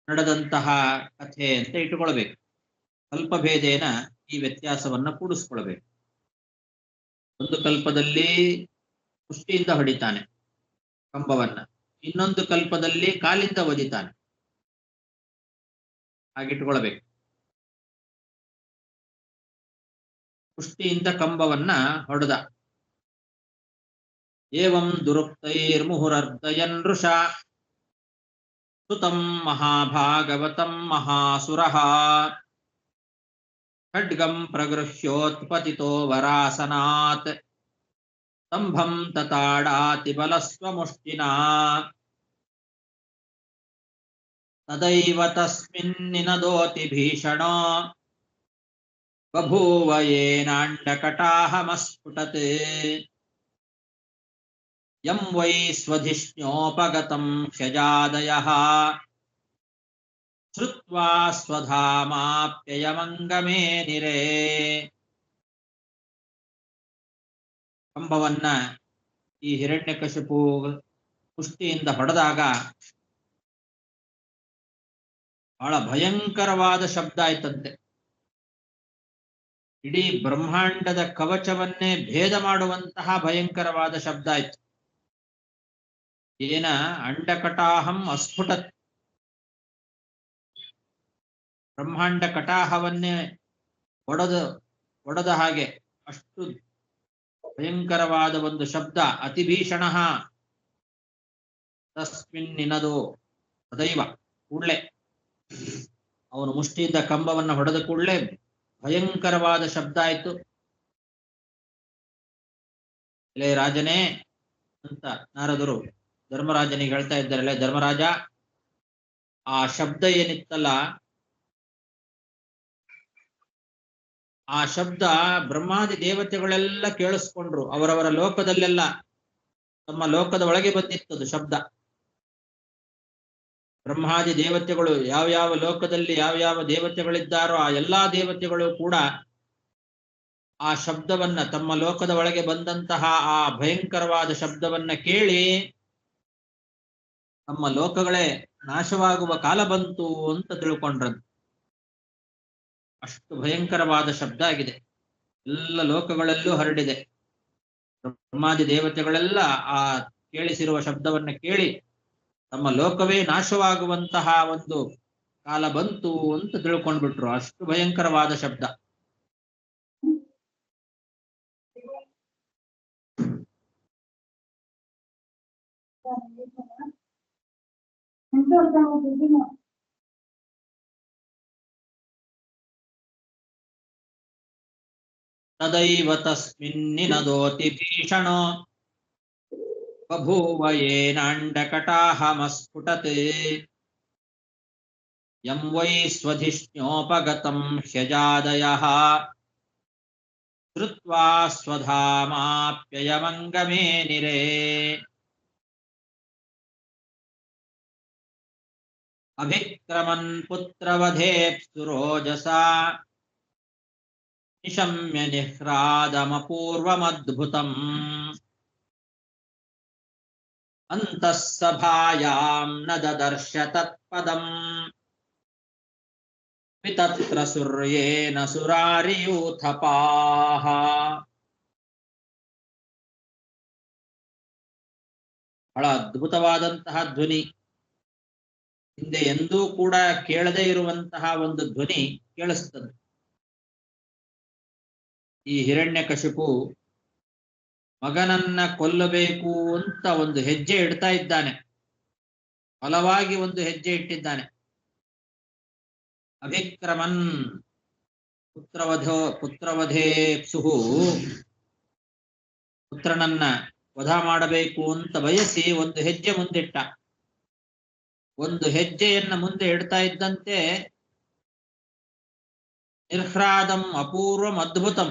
ನಡೆದಂತಹ ಕಥೆ ಅಂತ ಇಟ್ಟುಕೊಳ್ಬೇಕು. ಕಲ್ಪಭೇದೇನ ಈ ವ್ಯತ್ಯಾಸವನ್ನ ಕೂಡಿಸ್ಕೊಳ್ಬೇಕು. ಒಂದು ಕಲ್ಪದಲ್ಲಿ ಮುಷ್ಟಿಯಿಂದ ಹೊಡಿತಾನೆ ಕಂಬವನ್ನ, ಇನ್ನೊಂದು ಕಲ್ಪದಲ್ಲಿ ಕಾಲಿಂದ ಒದಿತಾನೆ. ಹಾಗಿಟ್ಕೊಳ್ಬೇಕು. ಮುಷ್ಟಿಯಿಂದ ಕಂಬವನ್ನ ಹೊಡೆದ. ಏವಂ ದುರುಕ್ತೈರ್ಮುಹುರರ್ಧಯನ್ ಋಷಾ ಸುತಂ ಮಹಾಭಾಗವತಂ ಮಹಾಸುರಃ ಖಡ್ಗಂ ಪ್ರಗೃಹ್ಯೋತ್ಪತಿತೋ ವರಾಸನಾತ್ ಸ್ತಂಭಂ ತತಾಡಾತಿ ಬಲಸ್ವಮುಷ್ಟಿನಾ ತದೈವ ತಸ್ಮಿನ್ನಿನದೋತಿ ಭೀಷಣೋ ಬಭೂವ ಯೇನಾಂಡಕಟಾಹಮಸ್ಫುಟತ್ ಯಂ ವೈ ಸ್ವಧಿಷ್ಣ್ಯೋಪಗತಂ ಕ್ಷಜಾದಯಃ ಶ್ರುತ್ವಾ ಸ್ವಧಾಮಾಪ್ಯಯಮಂಗಮೇ ನಿರೇ. ಕಂಬವನ್ನ ಈ ಹಿರಣ್ಯಕಶಿಪು ಮುಷ್ಟಿಯಿಂದ ಹೊಡೆದಾಗ ಬಹಳ ಭಯಂಕರವಾದ ಶಬ್ದ ಆಯ್ತಂತೆ. ಇಡೀ ಬ್ರಹ್ಮಾಂಡದ ಕವಚವನ್ನೇ ಭೇದ ಮಾಡುವಂತಹ ಭಯಂಕರವಾದ ಶಬ್ದ ಆಯ್ತು. ಏನ ಅಂಡಕಟಾಹಂ ಅಸ್ಫುಟತ್, ಬ್ರಹ್ಮಾಂಡ ಕಟಾಹವನ್ನೇ ಒಡೆದ ಹಾಗೆ ಅಷ್ಟು ಭಯಂಕರವಾದ ಒಂದು ಶಬ್ದ. ಅತಿಭೀಷಣ ತಸ್ಮಿನ್ನಿನದು ಸದೈವ, ಕೂಡ್ಲೆ ಅವನು ಮುಷ್ಟಿಯಿಂದ ಕಂಬವನ್ನು ಹೊಡೆದ ಕೂಡಲೇ ಭಯಂಕರವಾದ ಶಬ್ದ ಆಯ್ತು. ಇಲೇ ರಾಜನೇ ಅಂತ ನಾರದರು ಧರ್ಮರಾಜನಿಗೆ ಹೇಳ್ತಾ ಇದ್ದಾರಲ್ಲ, ಧರ್ಮರಾಜ ಆ ಶಬ್ದ ಏನಿತ್ತಲ್ಲ, ಆ ಶಬ್ದ ಬ್ರಹ್ಮಾದಿ ದೇವತೆಗಳೆಲ್ಲ ಕೇಳಿಸ್ಕೊಂಡ್ರು. ಅವರವರ ಲೋಕದಲ್ಲೆಲ್ಲ, ತಮ್ಮ ಲೋಕದ ಒಳಗೆ ಬಂದಿತ್ತದು ಶಬ್ದ. ಬ್ರಹ್ಮಾದಿ ದೇವತೆಗಳು ಯಾವ್ಯಾವ ಲೋಕದಲ್ಲಿ ಯಾವ್ಯಾವ ದೇವತೆಗಳಿದ್ದಾರೋ ಆ ಎಲ್ಲಾ ದೇವತೆಗಳು ಕೂಡ ಆ ಶಬ್ದವನ್ನ, ತಮ್ಮ ಲೋಕದ ಒಳಗೆ ಬಂದಂತಹ ಆ ಭಯಂಕರವಾದ ಶಬ್ದವನ್ನ ಕೇಳಿ ತಮ್ಮ ಲೋಕಗಳೇ ನಾಶವಾಗುವ ಕಾಲ ಬಂತು ಅಂತ ತಿಳ್ಕೊಂಡ್ರಂತೆ. ಅಷ್ಟು ಭಯಂಕರವಾದ ಶಬ್ದ ಆಗಿದೆ. ಎಲ್ಲ ಲೋಕಗಳಲ್ಲೂ ಹರಡಿದೆ. ಬ್ರಹ್ಮಾದಿ ದೇವತೆಗಳೆಲ್ಲ ಆ ಕೇಳಿಸಿರುವ ಶಬ್ದವನ್ನ ಕೇಳಿ ತಮ್ಮ ಲೋಕವೇ ನಾಶವಾಗುವಂತಹ ಒಂದು ಕಾಲ ಬಂತು ಅಂತ ತಿಳ್ಕೊಂಡ್ಬಿಟ್ರು. ಅಷ್ಟು ಭಯಂಕರವಾದ ಶಬ್ದ. ತದೈವ ತಸ್ಮಿನ್ನಿನದೋತಿ ಭೀಷಣೋ ಬಭೂವ ಯೇನಾಂಡಕಟಾಹಮಸ್ಫುಟತ್ ಯಂ ವೈ ಸ್ವಧಿಷ್ಣ್ಯೋಪಗತಂ ಹ್ಯಜಾದಯಃ ಶ್ರುತ್ವಾ ಸ್ವಧಾಮಾಪ್ಯಯಮಂಗಮೇ ನಿರೇ. ಅಭಿಕ್ರಮನ್ ಪುತ್ರವಧೇಪ್ಸುರೋಜಸಾ ನಿಶಮ್ಯ ನಿಹ್ರಾದಮಪೂರ್ವಮದ್ಭುತಂ ಅಂತಃ ಸಭಾಯಾಂ ನ ದದರ್ಶ ತತ್ಪದಂ ವಿತತ್ರ ಸುರ್ಯೇನ ಸುರಾರಿಯೂಥಪಾಃ. ಬಹಳ ಅದ್ಭುತವಾದಂತಹ ಧ್ವನಿ, ಹಿಂದೆ ಎಂದೂ ಕೂಡ ಕೇಳದೇ ಇರುವಂತಹ ಒಂದು ಧ್ವನಿ ಕೇಳಿಸ್ತದೆ. ಈ ಹಿರಣ್ಯಕಶಿಪು ಮಗನನ್ನ ಕೊಲ್ಲಬೇಕು ಅಂತ ಒಂದು ಹೆಜ್ಜೆ ಇಡ್ತಾ ಇದ್ದಾನೆ, ಬಲವಾಗಿ ಒಂದು ಹೆಜ್ಜೆ ಇಟ್ಟಿದ್ದಾನೆ. ಅಭಿಕ್ರಮನ್ ಪುತ್ರವಧೇಪ್ಸುಹು, ಪುತ್ರನನ್ನ ವಧ ಮಾಡಬೇಕು ಅಂತ ಬಯಸಿ ಒಂದು ಹೆಜ್ಜೆ ಮುಂದಿಟ್ಟ. ಒಂದು ಹೆಜ್ಜೆಯನ್ನ ಮುಂದೆ ಇಡ್ತಾ ಇದ್ದಂತೆ ನಿರ್ಹ್ರಾದಂ ಅಪೂರ್ವಂ ಅದ್ಭುತಂ.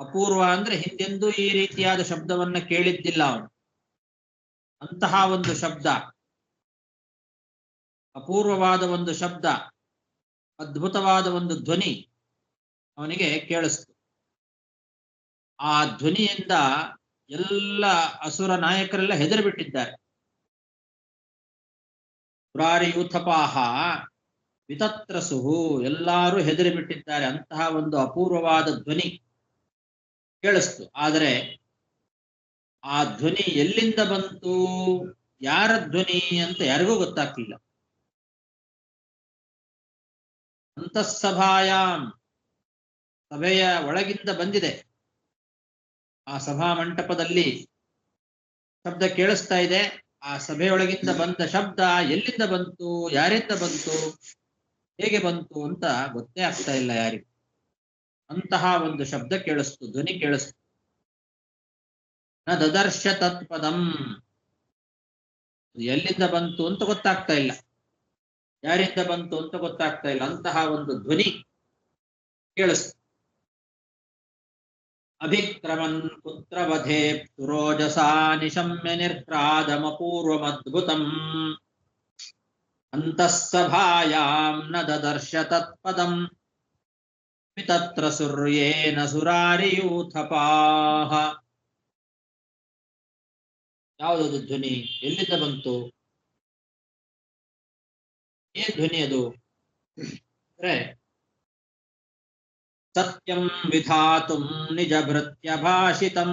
ಅಪೂರ್ವ ಅಂದ್ರೆ ಹಿಂದೆಂದೂ ಈ ರೀತಿಯಾದ ಶಬ್ದವನ್ನ ಕೇಳಿದ್ದಿಲ್ಲ ಅವನು. ಅಂತಹ ಒಂದು ಶಬ್ದ, ಅಪೂರ್ವವಾದ ಒಂದು ಶಬ್ದ, ಅದ್ಭುತವಾದ ಒಂದು ಧ್ವನಿ ಅವನಿಗೆ ಕೇಳಿಸ್ತು. ಆ ಧ್ವನಿಯಿಂದ ಎಲ್ಲ ಅಸುರ ನಾಯಕರೆಲ್ಲ ಹೆದರಿಬಿಟ್ಟಿದ್ದಾರೆ. ಸುರಾರಿಯೂಥಪಾಃ ವಿತತ್ರಸುಹು, ಎಲ್ಲರೂ ಹೆದರಿಬಿಟ್ಟಿದ್ದಾರೆ. ಅಂತಹ ಒಂದು ಅಪೂರ್ವವಾದ ಧ್ವನಿ ಕೇಳಿಸ್ತು. ಆದರೆ ಆ ಧ್ವನಿ ಎಲ್ಲಿಂದ ಬಂತು, ಯಾರ ಧ್ವನಿ ಅಂತ ಯಾರಿಗೂ ಗೊತ್ತಾಗ್ಲಿಲ್ಲ. ಅಂತಃಸಭಾಯಾಮ್, ಸಭೆಯ ಒಳಗಿಂದ ಬಂದಿದೆ. ಆ ಸಭಾ ಮಂಟಪದಲ್ಲಿ ಶಬ್ದ ಕೇಳಿಸ್ತಾ ಇದೆ. ಆ ಸಭೆಯೊಳಗಿಂದ ಬಂದ ಶಬ್ದ ಎಲ್ಲಿಂದ ಬಂತು, ಯಾರಿಂದ ಬಂತು, ಹೇಗೆ ಬಂತು ಅಂತ ಗೊತ್ತೇ ಆಗ್ತಾ ಇಲ್ಲ ಯಾರಿಗೂ. ಅಂತಹ ಒಂದು ಶಬ್ದ ಕೇಳಿಸ್ತು, ಧ್ವನಿ ಕೇಳಿಸ್ತು. ನ ದದರ್ಶ ತತ್ಪದಂ, ಎಲ್ಲಿಂದ ಬಂತು ಅಂತ ಗೊತ್ತಾಗ್ತಾ ಇಲ್ಲ, ಯಾರಿಂದ ಬಂತು ಅಂತ ಗೊತ್ತಾಗ್ತಾ ಇಲ್ಲ. ಅಂತಹ ಒಂದು ಧ್ವನಿ ಕೇಳಿಸ್ತು. ಅಭಿಕ್ರಮನ್ ಪುತ್ರವಧೇ ಸುರೋಜಸಾ ನಿಶಮ್ಯ ನಿರ್ಹ್ರಾದಮಪೂರ್ವಮದ್ಭುತಂ ಅಂತಃಸಭಾಯಾಂ ನ ದದರ್ಶ ತತ್ಪದಂ ವಿತತ್ರ ಸುರ್ಯೇನ ಸುರಾರಿಯೂಥಪಾಃ. ಯಾವುದದು ಧ್ವನಿ, ಎಲ್ಲಿಂದ ಬಂತು, ಏನ್ ಧ್ವನಿ ಅದು ಅಂದ್ರೆ, ಸತ್ಯಂ ವಿಧಾತುಂ ನಿಜ ಭೃತ್ಯ ಭಾಷಿತಂ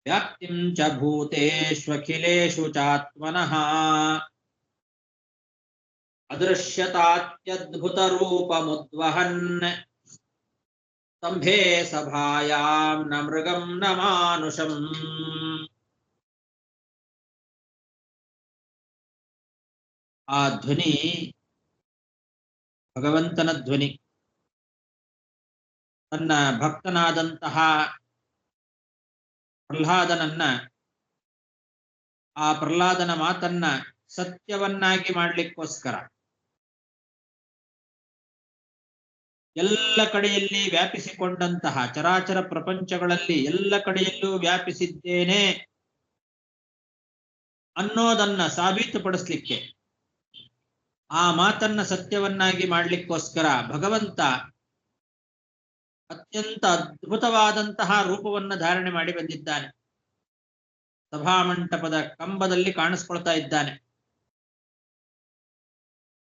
ವ್ಯಾಪ್ತಿಂ ಚ ಭೂತೇಷ್ವಖಿಲೇಷು ಚಾತ್ಮನಃ ಅದೃಶ್ಯತಾತ್ಯದ್ಭುತ ರೂಪಮುದ್ವಹನ್ ಸ್ತಂಭೇ ಸಭಾಯಾಂ ನ ಮೃಗಂ ನ ಮಾನುಷಂ. ಆ ಧ್ವನಿ ಭಗವಂತನ ಧ್ವನಿ. ತನ್ನ ಭಕ್ತನಾದಂತಹ ಪ್ರಹ್ಲಾದನನ್ನ, ಆ ಪ್ರಹ್ಲಾದನ ಮಾತನ್ನ ಸತ್ಯವನ್ನಾಗಿ ಮಾಡ್ಲಿಕ್ಕೋಸ್ಕರ ಎಲ್ಲ ಕಡೆಯಲ್ಲಿ ವ್ಯಾಪಿಸಿಕೊಂಡಂತಹ ಚರಾಚರ ಪ್ರಪಂಚಗಳಲ್ಲಿ ಎಲ್ಲ ಕಡೆಯಲ್ಲೂ ವ್ಯಾಪಿಸಿದ್ದೇನೆ ಅನ್ನೋದನ್ನ ಸಾಬೀತುಪಡಿಸ್ಲಿಕ್ಕೆ, ಆ ಮಾತನ್ನ ಸತ್ಯವನ್ನಾಗಿ ಮಾಡ್ಲಿಕ್ಕೋಸ್ಕರ ಭಗವಂತ ಅತ್ಯಂತ ಅದ್ಭುತವಾದಂತಹ ರೂಪವನ್ನು ಧಾರಣೆ ಮಾಡಿ ಬಂದಿದ್ದಾನೆ. ಸಭಾಮಂಟಪದ ಕಂಬದಲ್ಲಿ ಕಾಣಿಸ್ಕೊಳ್ತಾ ಇದ್ದಾನೆ.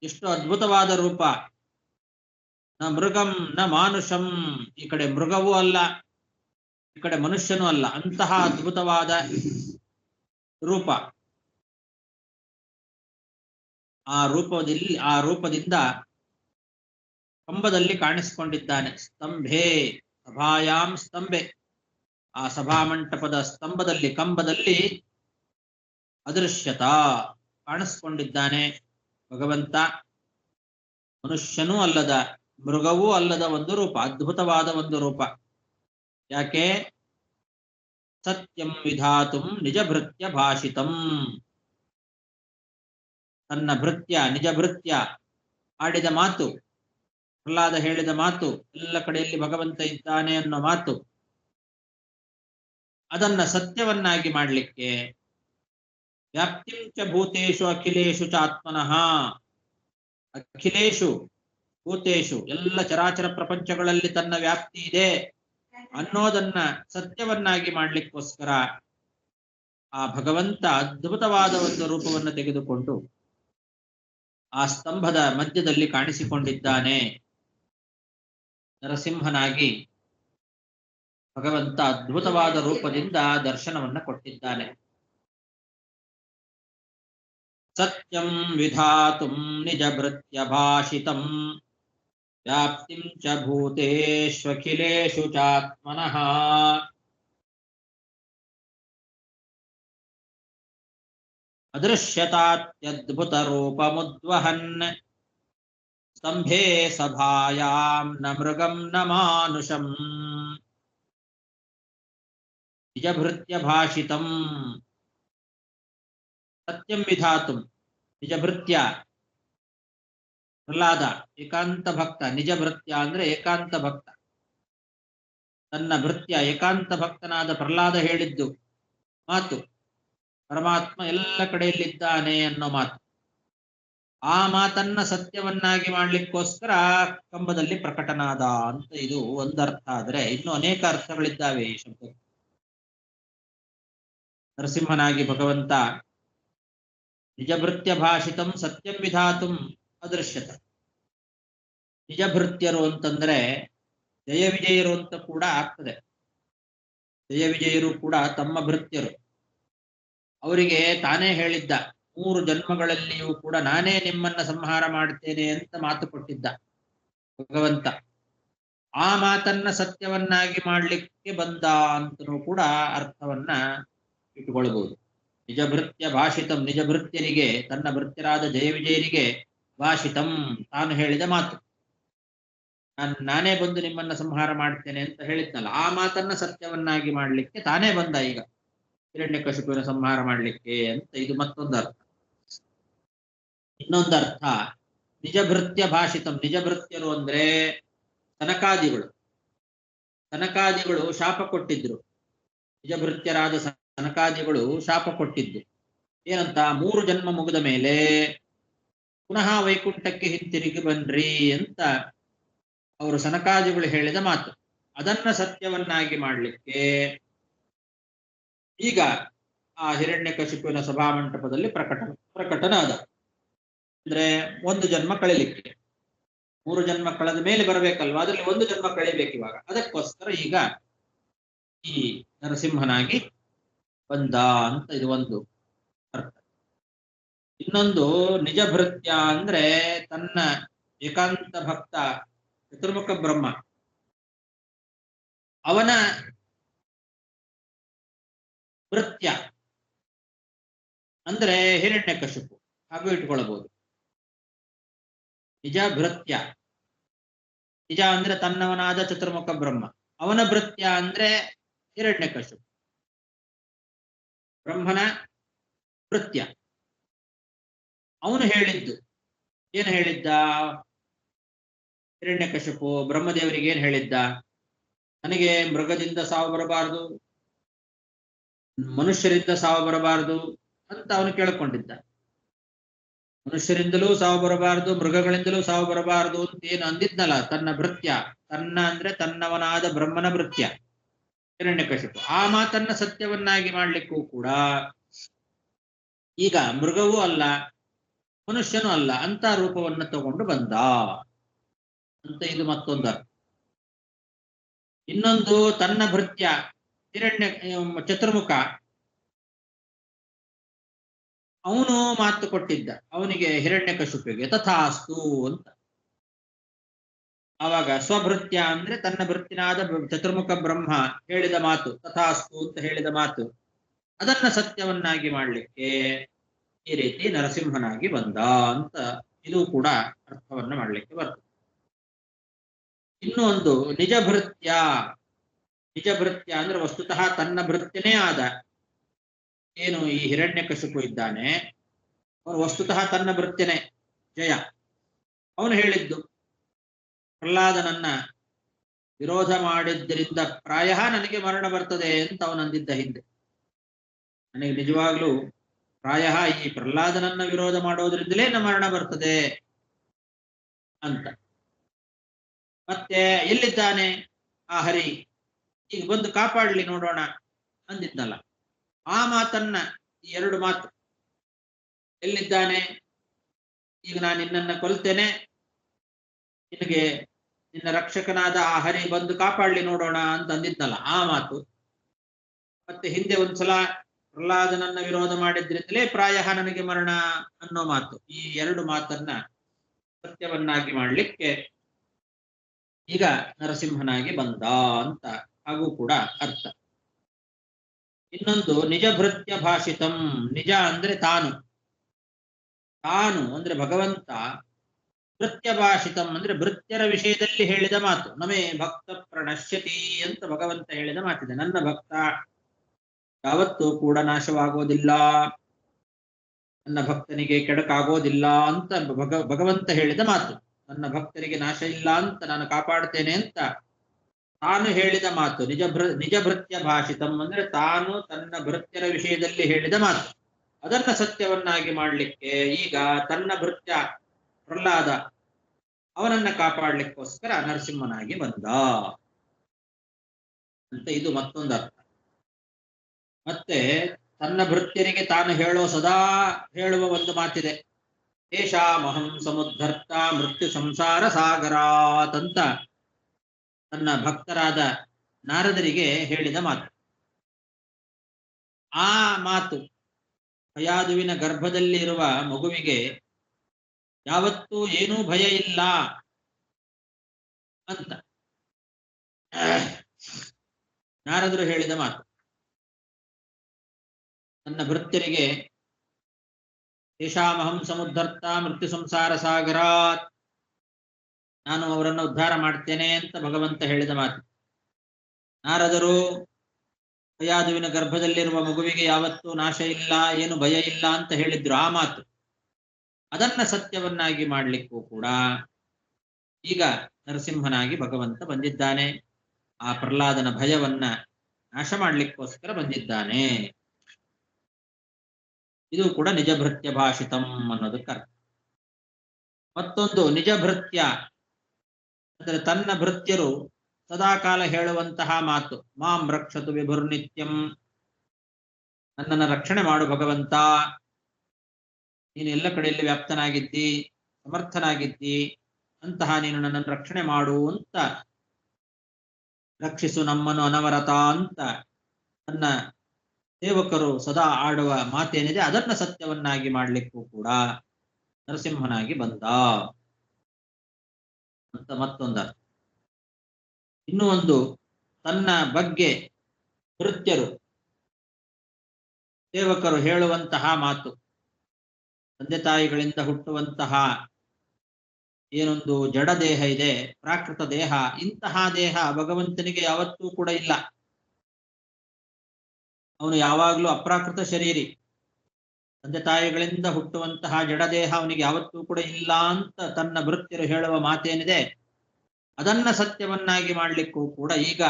ಎಷ್ಟು ಅದ್ಭುತವಾದ ರೂಪ. ನ ಮೃಗಂ ನ ಮಾನುಷಂ, ಈ ಕಡೆ ಮೃಗವೂ ಅಲ್ಲ, ಈ ಕಡೆ ಮನುಷ್ಯನೂ ಅಲ್ಲ, ಅಂತಹ ಅದ್ಭುತವಾದ ರೂಪ. ಆ ರೂಪದಿಂದ ಕಂಬದಲ್ಲಿ ಕಾಣಿಸಿಕೊಂಡಿದ್ದಾನೆ. ಸ್ತಂಭೆ ಸಭಾಯಾಂ ಸ್ತಂಭೆ, ಆ ಸಭಾಮಂಟಪದ ಸ್ತಂಭದಲ್ಲಿ, ಕಂಬದಲ್ಲಿ ಅದೃಶ್ಯತಾ ಕಾಣಿಸ್ಕೊಂಡಿದ್ದಾನೆ ಭಗವಂತ. ಮನುಷ್ಯನೂ ಅಲ್ಲದ, ಮೃಗವೂ ಅಲ್ಲದ ಒಂದು ರೂಪ, ಅದ್ಭುತವಾದ ಒಂದು ರೂಪ. ಯಾಕೆ? ಸತ್ಯಂ ವಿಧಾತುಂ ನಿಜ ಭೃತ್ಯ ಭಾಷಿತಂ, ತನ್ನ ಭೃತ್ಯ, ನಿಜ ಭೃತ್ಯ ಆಡಿದ ಮಾತು, ಪ್ರಹ್ಲಾದ ಹೇಳಿದ ಮಾತು, ಎಲ್ಲ ಕಡೆಯಲ್ಲಿ ಭಗವಂತ ಇದ್ದಾನೆ ಅನ್ನೋ ಮಾತು, ಅದನ್ನ ಸತ್ಯವನ್ನಾಗಿ ಮಾಡಲಿಕ್ಕೆ ವ್ಯಾಪ್ತಿಂಚ ಭೂತೇಶು ಅಖಿಲೇಶು ಚಾತ್ಮನಃ, ಅಖಿಲೇಶು ಭೂತೇಶು ಎಲ್ಲ ಚರಾಚರ ಪ್ರಪಂಚಗಳಲ್ಲಿ ತನ್ನ ವ್ಯಾಪ್ತಿ ಇದೆ ಅನ್ನೋದನ್ನ ಸತ್ಯವನ್ನಾಗಿ ಮಾಡ್ಲಿಕ್ಕೋಸ್ಕರ ಆ ಭಗವಂತ ಅದ್ಭುತವಾದ ಒಂದು ರೂಪವನ್ನು ತೆಗೆದುಕೊಂಡು ಆ ಸ್ತಂಭದ ಮಧ್ಯದಲ್ಲಿ ಕಾಣಿಸಿಕೊಂಡಿದ್ದಾನೆ. ನರಸಿಂಹನಾಗಿ ಭಗವಂತ ಅದ್ಭುತವಾದ ರೂಪದಿಂದ ದರ್ಶನವನ್ನ ಕೊಟ್ಟಿದ್ದಾನೆ. ಸತ್ಯಂ ವಿಧಾತುಂ ನಿಜ ಭೃತ್ಯ ಭಾಷಿತಂ ವ್ಯಾಪ್ತಿಂ ಚ ಭೂತೇಷ್ವಖಿಲೇಷು ಚಾತ್ಮನಃ. ಅದೃಶ್ಯತಾತ್ಯದ್ಭುತ ರೂಪಮುದ್ವಹನ್ ಸ್ತಂಭೆ ಸಭಾಯಾಂ ನ ಮೃಗಂ ನ ಮಾನುಷಂ. ನಿಜಭೃತ್ಯ ಭಾಷಿತಂ ಸತ್ಯಂ ವಿಧಾತುಂ. ನಿಜಭೃತ್ಯ ಪ್ರಹ್ಲಾದ ಏಕಾಂತ ಭಕ್ತ. ನಿಜ ಭೃತ್ಯ ಅಂದ್ರೆ ಏಕಾಂತ ಭಕ್ತ. ತನ್ನ ಭೃತ್ಯ ಏಕಾಂತ ಭಕ್ತನಾದ ಪ್ರಹ್ಲಾದ ಹೇಳಿದ್ದು ಮಾತು, ಪರಮಾತ್ಮ ಎಲ್ಲ ಕಡೆಯಲ್ಲಿದ್ದಾನೆ ಅನ್ನೋ ಮಾತು. ಆ ಮಾತನ್ನ ಸತ್ಯವನ್ನಾಗಿ ಮಾಡ್ಲಿಕ್ಕೋಸ್ಕರ ಕಂಬದಲ್ಲಿ ಪ್ರಕಟನಾದ ಅಂತ ಇದು ಒಂದರ್ಥ. ಆದ್ರೆ ಇನ್ನು ಅನೇಕ ಅರ್ಥಗಳಿದ್ದಾವೆ ಈ ಶಬ್ದ. ನರಸಿಂಹನಾಗಿ ಭಗವಂತ ನಿಜಭೃತ್ಯ ಭಾಷಿತಂ ಸತ್ಯಂ ವಿಧಾತುಂ ಅದೃಶ್ಯತ. ನಿಜಭೃತ್ಯರು ಅಂತಂದ್ರೆ ಜಯ ವಿಜಯರು ಅಂತ ಕೂಡ ಆಗ್ತದೆ. ಜಯ ವಿಜಯರು ಕೂಡ ತಮ್ಮ ಭೃತ್ಯರು. ಅವರಿಗೆ ತಾನೇ ಹೇಳಿದ್ದ 3 ಜನ್ಮಗಳಲ್ಲಿಯೂ ಕೂಡ ನಾನೇ ನಿಮ್ಮನ್ನ ಸಂಹಾರ ಮಾಡ್ತೇನೆ ಅಂತ ಮಾತು ಕೊಟ್ಟಿದ್ದ ಭಗವಂತ. ಆ ಮಾತನ್ನ ಸತ್ಯವನ್ನಾಗಿ ಮಾಡ್ಲಿಕ್ಕೆ ಬಂದ ಅಂತನೂ ಕೂಡ ಅರ್ಥವನ್ನ ಇಟ್ಟುಕೊಳ್ಬಹುದು. ನಿಜಭೃತ್ಯ ಭಾಷಿತಂ, ನಿಜಭೃತ್ಯರಿಗೆ, ತನ್ನ ಭೃತ್ಯರಾದ ಜಯ ವಿಜಯರಿಗೆ ಭಾಷಿತಂ ತಾನು ಹೇಳಿದ ಮಾತು. ನಾನೇ ಬಂದು ನಿಮ್ಮನ್ನ ಸಂಹಾರ ಮಾಡ್ತೇನೆ ಅಂತ ಹೇಳಿದ್ನಲ್ಲ, ಆ ಮಾತನ್ನ ಸತ್ಯವನ್ನಾಗಿ ಮಾಡ್ಲಿಕ್ಕೆ ತಾನೇ ಬಂದ ಈಗ ಹಿರಣ್ಯಕಶಿಪುವಿನ ಸಂಹಾರ ಮಾಡ್ಲಿಕ್ಕೆ ಅಂತ ಇದು ಮತ್ತೊಂದು ಅರ್ಥ. ಇನ್ನೊಂದು ಅರ್ಥ ನಿಜಭೃತ್ಯ ಭಾಷಿತಂ. ನಿಜಭೃತ್ಯರು ಅಂದ್ರೆ ಸನಕಾದಿಗಳು. ಸನಕಾದಿಗಳು ಶಾಪ ಕೊಟ್ಟಿದ್ರು. ನಿಜಭೃತ್ಯರಾದ ಸನಕಾದಿಗಳು ಶಾಪ ಕೊಟ್ಟಿದ್ದು ಏನಂತ, 3 ಜನ್ಮ ಮುಗಿದ ಮೇಲೆ ಪುನಃ ವೈಕುಂಠಕ್ಕೆ ಹಿಂತಿರುಗಿ ಬನ್ರಿ ಅಂತ ಅವರು ಸನಕಾದಿಗಳು ಹೇಳಿದ ಮಾತು. ಅದನ್ನ ಸತ್ಯವನ್ನಾಗಿ ಮಾಡ್ಲಿಕ್ಕೆ ಈಗ ಆ ಹಿರಣ್ಯಕಶಿಪುವಿನ ಸಭಾಮಂಟಪದಲ್ಲಿ ಪ್ರಕಟನಾದ. ಅಂದ್ರೆ 1 ಜನ್ಮ ಕಳಿಲಿಕ್ಕೆ. 3 ಜನ್ಮ ಕಳೆದ ಮೇಲೆ ಬರಬೇಕಲ್ವಾ, ಅದರಲ್ಲಿ 1 ಜನ್ಮ ಕಳಿಬೇಕಿವಾಗ. ಅದಕ್ಕೋಸ್ಕರ ಈಗ ಈ ನರಸಿಂಹನಾಗಿ ಬಂದ ಅಂತ ಇದು ಒಂದು ಅರ್ಥ. ಇನ್ನೊಂದು ನಿಜಭೃತ್ಯ ಅಂದ್ರೆ ತನ್ನ ಏಕಾಂತ ಭಕ್ತ ಚತುರ್ಮುಖ ಬ್ರಹ್ಮ, ಅವನ ಭೃತ್ಯ ಅಂದ್ರೆ ಹಿರಣ್ಯಕಶಿಪು ಹಾಗೂ ಇಟ್ಕೊಳ್ಬಹುದು. ನಿಜ ಭೃತ್ಯ, ನಿಜ ಅಂದ್ರೆ ತನ್ನವನಾದ ಚತುರ್ಮುಖ ಬ್ರಹ್ಮ, ಅವನ ಭೃತ್ಯ ಅಂದ್ರೆ ಹಿರಣ್ಯಕಶಿಪು, ಬ್ರಹ್ಮನ ಭೃತ್ಯ. ಅವನು ಹೇಳಿದ್ದು ಏನು ಹೇಳಿದ್ದ? ಹಿರಣ್ಯಕಶಿಪು ಬ್ರಹ್ಮದೇವರಿಗೆ ಏನ್ ಹೇಳಿದ್ದ? ನನಗೆ ಮೃಗದಿಂದ ಸಾವು ಬರಬಾರದು, ಮನುಷ್ಯರಿಂದ ಸಾವು ಬರಬಾರದು ಅಂತ ಅವನು ಕೇಳಿಕೊಂಡಿದ್ದ. ಮನುಷ್ಯರಿಂದಲೂ ಸಾವು ಬರಬಾರದು, ಮೃಗಗಳಿಂದಲೂ ಸಾವು ಬರಬಾರದು ಅಂತ ಏನು ಅಂದಿದ್ನಲ್ಲ ತನ್ನ ಭೃತ್ಯ, ತನ್ನ ಅಂದ್ರೆ ತನ್ನವನಾದ ಬ್ರಹ್ಮನ ಭೃತ್ಯ ಹಿರಣ್ಯಕಶಿಪು. ಆ ಮಾತನ್ನ ಸತ್ಯವನ್ನಾಗಿ ಮಾಡ್ಲಿಕ್ಕೂ ಕೂಡ ಈಗ ಮೃಗವೂ ಅಲ್ಲ ಮನುಷ್ಯನೂ ಅಲ್ಲ ಅಂತ ರೂಪವನ್ನ ತಗೊಂಡು ಬಂದ ಅಂತ ಇದು ಮತ್ತೊಂದು ಅರ್ಥ. ಇನ್ನೊಂದು ತನ್ನ ಭೃತ್ಯ ಚತುರ್ಮುಖ, ಅವನು ಮಾತು ಕೊಟ್ಟಿದ್ದ ಅವನಿಗೆ ಹಿರಣ್ಯಕಶಿಪುವಿಗೆ ತಥಾಸ್ತು ಅಂತ. ಆವಾಗ ಸ್ವಭೃತ್ಯ ಅಂದ್ರೆ ತನ್ನ ಭೃತ್ಯನಾದ ಚತುರ್ಮುಖ ಬ್ರಹ್ಮ ಹೇಳಿದ ಮಾತು, ತಥಾಸ್ತು ಅಂತ ಹೇಳಿದ ಮಾತು, ಅದನ್ನ ಸತ್ಯವನ್ನಾಗಿ ಮಾಡ್ಲಿಕ್ಕೆ ಈ ರೀತಿ ನರಸಿಂಹನಾಗಿ ಬಂದ ಅಂತ ಇದು ಕೂಡ ಅರ್ಥವನ್ನ ಮಾಡ್ಲಿಕ್ಕೆ ಬರ್ತದೆ. ಇನ್ನು ಒಂದು ನಿಜಭೃತ್ಯ. ನಿಜಭೃತ್ಯ ಅಂದ್ರೆ ವಸ್ತುತಃ ತನ್ನ ಭೃತ್ಯನೇ ಆದ ಏನು ಈ ಹಿರಣ್ಯಕಶಿಪು ಇದ್ದಾನೆ, ಅವನು ವಸ್ತುತಃ ತನ್ನ ಭೃತ್ಯನೇ ಜಯ. ಅವನು ಹೇಳಿದ್ದು ಪ್ರಹ್ಲಾದನನ್ನ ವಿರೋಧ ಮಾಡಿದ್ದರಿಂದ ಪ್ರಾಯ ನನಗೆ ಮರಣ ಬರ್ತದೆ ಅಂತ ಅವನಂದಿದ್ದ ಹಿಂದೆ. ನನಗೆ ನಿಜವಾಗ್ಲೂ ಪ್ರಾಯ ಈ ಪ್ರಹ್ಲಾದನನ್ನ ವಿರೋಧ ಮಾಡೋದ್ರಿಂದಲೇ ಮರಣ ಬರ್ತದೆ ಅಂತ. ಮತ್ತೆ ಎಲ್ಲಿದ್ದಾನೆ ಆ ಹರಿ, ಈಗ ಬಂದು ಕಾಪಾಡ್ಲಿ ನೋಡೋಣ ಅಂದಿದ್ನಲ್ಲ, ಆ ಮಾತನ್ನ ಈ 2 ಮಾತು, ಎಲ್ಲಿದ್ದಾನೆ ಈಗ ನಾನು ನಿನ್ನನ್ನ ಕೊಲ್ತೇನೆ, ನಿನಗೆ ನಿನ್ನ ರಕ್ಷಕನಾದ ಆ ಹರಿ ಬಂದು ಕಾಪಾಡ್ಲಿ ನೋಡೋಣ ಅಂತ ಅಂದಿದ್ನಲ್ಲ ಆ ಮಾತು. ಮತ್ತೆ ಹಿಂದೆ ಒಂದ್ಸಲ ಪ್ರಹ್ಲಾದನನ್ನ ವಿರೋಧ ಮಾಡಿದ್ರಿಂದಲೇ ಪ್ರಾಯ ನನಗೆ ಮರಣ ಅನ್ನೋ ಮಾತು. ಈ ಎರಡು ಮಾತನ್ನ ಸತ್ಯವನ್ನಾಗಿ ಮಾಡ್ಲಿಕ್ಕೆ ಈಗ ನರಸಿಂಹನಾಗಿ ಬಂದ ಅಂತ ಹಾಗೂ ಕೂಡ ಅರ್ಥ. ಇನ್ನೊಂದು ನಿಜ ಭೃತ್ಯ ಭಾಷಿತಂ. ನಿಜ ಅಂದ್ರೆ ತಾನು, ತಾನು ಅಂದ್ರೆ ಭಗವಂತ, ಭೃತ್ಯ ಭಾಷಿತಂ ಅಂದ್ರೆ ಭೃತ್ಯರ ವಿಷಯದಲ್ಲಿ ಹೇಳಿದ ಮಾತು. ನಮೇ ಭಕ್ತ ಪ್ರಣಶ್ಯತಿ ಅಂತ ಭಗವಂತ ಹೇಳಿದ ಮಾತಿದೆ. ನನ್ನ ಭಕ್ತ ಯಾವತ್ತೂ ಕೂಡ ನಾಶವಾಗೋದಿಲ್ಲ, ನನ್ನ ಭಕ್ತನಿಗೆ ಕೆಡಕಾಗೋದಿಲ್ಲ ಅಂತ ಭಗವಂತ ಹೇಳಿದ ಮಾತು. ನನ್ನ ಭಕ್ತರಿಗೆ ನಾಶ ಇಲ್ಲ ಅಂತ ನಾನು ಕಾಪಾಡ್ತೇನೆ ಅಂತ ತಾನು ಹೇಳಿದ ಮಾತು. ನಿಜ ಭೃತ್ಯ ಭಾಷಿತಂ ಅಂದ್ರೆ ತಾನು ತನ್ನ ಭೃತ್ಯರ ವಿಷಯದಲ್ಲಿ ಹೇಳಿದ ಮಾತು. ಅದನ್ನ ಸತ್ಯವನ್ನಾಗಿ ಮಾಡ್ಲಿಕ್ಕೆ ಈಗ ತನ್ನ ಭೃತ್ಯ ಪ್ರಹ್ಲಾದ ಅವನನ್ನ ಕಾಪಾಡ್ಲಿಕ್ಕೋಸ್ಕರ ನರಸಿಂಹನಾಗಿ ಬಂದ ಅಂತ ಇದು ಮತ್ತೊಂದು ಅರ್ಥ. ಮತ್ತೆ ತನ್ನ ಭೃತ್ಯರಿಗೆ ತಾನು ಸದಾ ಹೇಳುವ ಒಂದು ಮಾತಿದೆ. ಏಷಾಮಹಂ ಸಮುದ್ಧರ್ತ ಮೃತ್ಯು ಸಂಸಾರ ಸಾಗರಾತ್ ಅಂತ ತನ್ನ ಭಕ್ತರಾದ ನಾರದರಿಗೆ ಹೇಳಿದ ಮಾತು. ಆ ಮಾತು ಹಯಾದುವಿನ ಗರ್ಭದಲ್ಲಿ ಇರುವ ಮಗುವಿಗೆ ಯಾವತ್ತೂ ಏನೂ ಭಯ ಇಲ್ಲ ಅಂತ ನಾರದರು ಹೇಳಿದ ಮಾತು. ನನ್ನ ಭೃತ್ಯರಿಗೆ ಏಷಾಮಹಂ ಸಮುದ್ಧರ್ತ ಮೃತ್ಯು ಸಂಸಾರ ಸಾಗರಾತ್, ನಾನು ಅವರನ್ನು ಉದ್ಧಾರ ಮಾಡ್ತೇನೆ ಅಂತ ಭಗವಂತ ಹೇಳಿದ ಮಾತು. ನಾರದರು ಹಯಾದುವಿನ ಗರ್ಭದಲ್ಲಿರುವ ಮಗುವಿಗೆ ಯಾವತ್ತೂ ನಾಶ ಇಲ್ಲ, ಏನು ಭಯ ಇಲ್ಲ ಅಂತ ಹೇಳಿದ್ರು. ಆ ಮಾತು ಅದನ್ನ ಸತ್ಯವನ್ನಾಗಿ ಮಾಡ್ಲಿಕ್ಕೂ ಕೂಡ ಈಗ ನರಸಿಂಹನಾಗಿ ಭಗವಂತ ಬಂದಿದ್ದಾನೆ. ಆ ಪ್ರಹ್ಲಾದನ ಭಯವನ್ನ ನಾಶ ಮಾಡ್ಲಿಕ್ಕೋಸ್ಕರ ಬಂದಿದ್ದಾನೆ. ಇದು ಕೂಡ ನಿಜ ಭೃತ್ಯ ಭಾಷಿತಂ ಅನ್ನೋದಕ್ಕೆ ಅರ್ಥ. ಮತ್ತೊಂದು ನಿಜ ಭೃತ್ಯ ಅಂದ್ರೆ ತನ್ನ ಭೃತ್ಯರು ಸದಾಕಾಲ ಹೇಳುವಂತಹ ಮಾತು. ಮಾಂ ರಕ್ಷತು ವಿಭುರ್ನಿತ್ಯಂ, ನನ್ನನ್ನು ರಕ್ಷಣೆ ಮಾಡು ಭಗವಂತ, ನೀನು ಎಲ್ಲ ಕಡೆಯಲ್ಲಿ ವ್ಯಾಪ್ತನಾಗಿದ್ದಿ, ಸಮರ್ಥನಾಗಿದ್ದಿ, ಅಂತಹ ನೀನು ನನ್ನನ್ನು ರಕ್ಷಣೆ ಮಾಡು ಅಂತ, ರಕ್ಷಿಸು ನಮ್ಮನ್ನು ಅನವರತ ಅಂತ ನನ್ನ ಸೇವಕರು ಸದಾ ಆಡುವ ಮಾತೇನಿದೆ ಅದನ್ನ ಸತ್ಯವನ್ನಾಗಿ ಮಾಡ್ಲಿಕ್ಕೂ ಕೂಡ ನರಸಿಂಹನಾಗಿ ಬಂದ ಅಂತ ಮತ್ತೊಂದರ್ಥ. ಇನ್ನೂ ಒಂದು, ತನ್ನ ಬಗ್ಗೆ ಭೃತ್ಯರು ಸೇವಕರು ಹೇಳುವಂತಹ ಮಾತು. ತಂದೆ ತಾಯಿಗಳಿಂದ ಹುಟ್ಟುವಂತಹ ಏನೊಂದು ಜಡ ದೇಹ ಇದೆ, ಪ್ರಾಕೃತ ದೇಹ, ಇಂತಹ ದೇಹ ಭಗವಂತನಿಗೆ ಯಾವತ್ತೂ ಕೂಡ ಇಲ್ಲ. ಅವನು ಯಾವಾಗಲೂ ಅಪ್ರಾಕೃತ ಶರೀರಿ. ತಂದೆ ತಾಯಿಗಳಿಂದ ಹುಟ್ಟುವಂತಹ ಜಡದೇಹ ಅವನಿಗೆ ಯಾವತ್ತೂ ಕೂಡ ಇಲ್ಲ ಅಂತ ತನ್ನ ಭೃತ್ಯರು ಹೇಳುವ ಮಾತೇನಿದೆ ಅದನ್ನ ಸತ್ಯವನ್ನಾಗಿ ಮಾಡ್ಲಿಕ್ಕೂ ಕೂಡ ಈಗ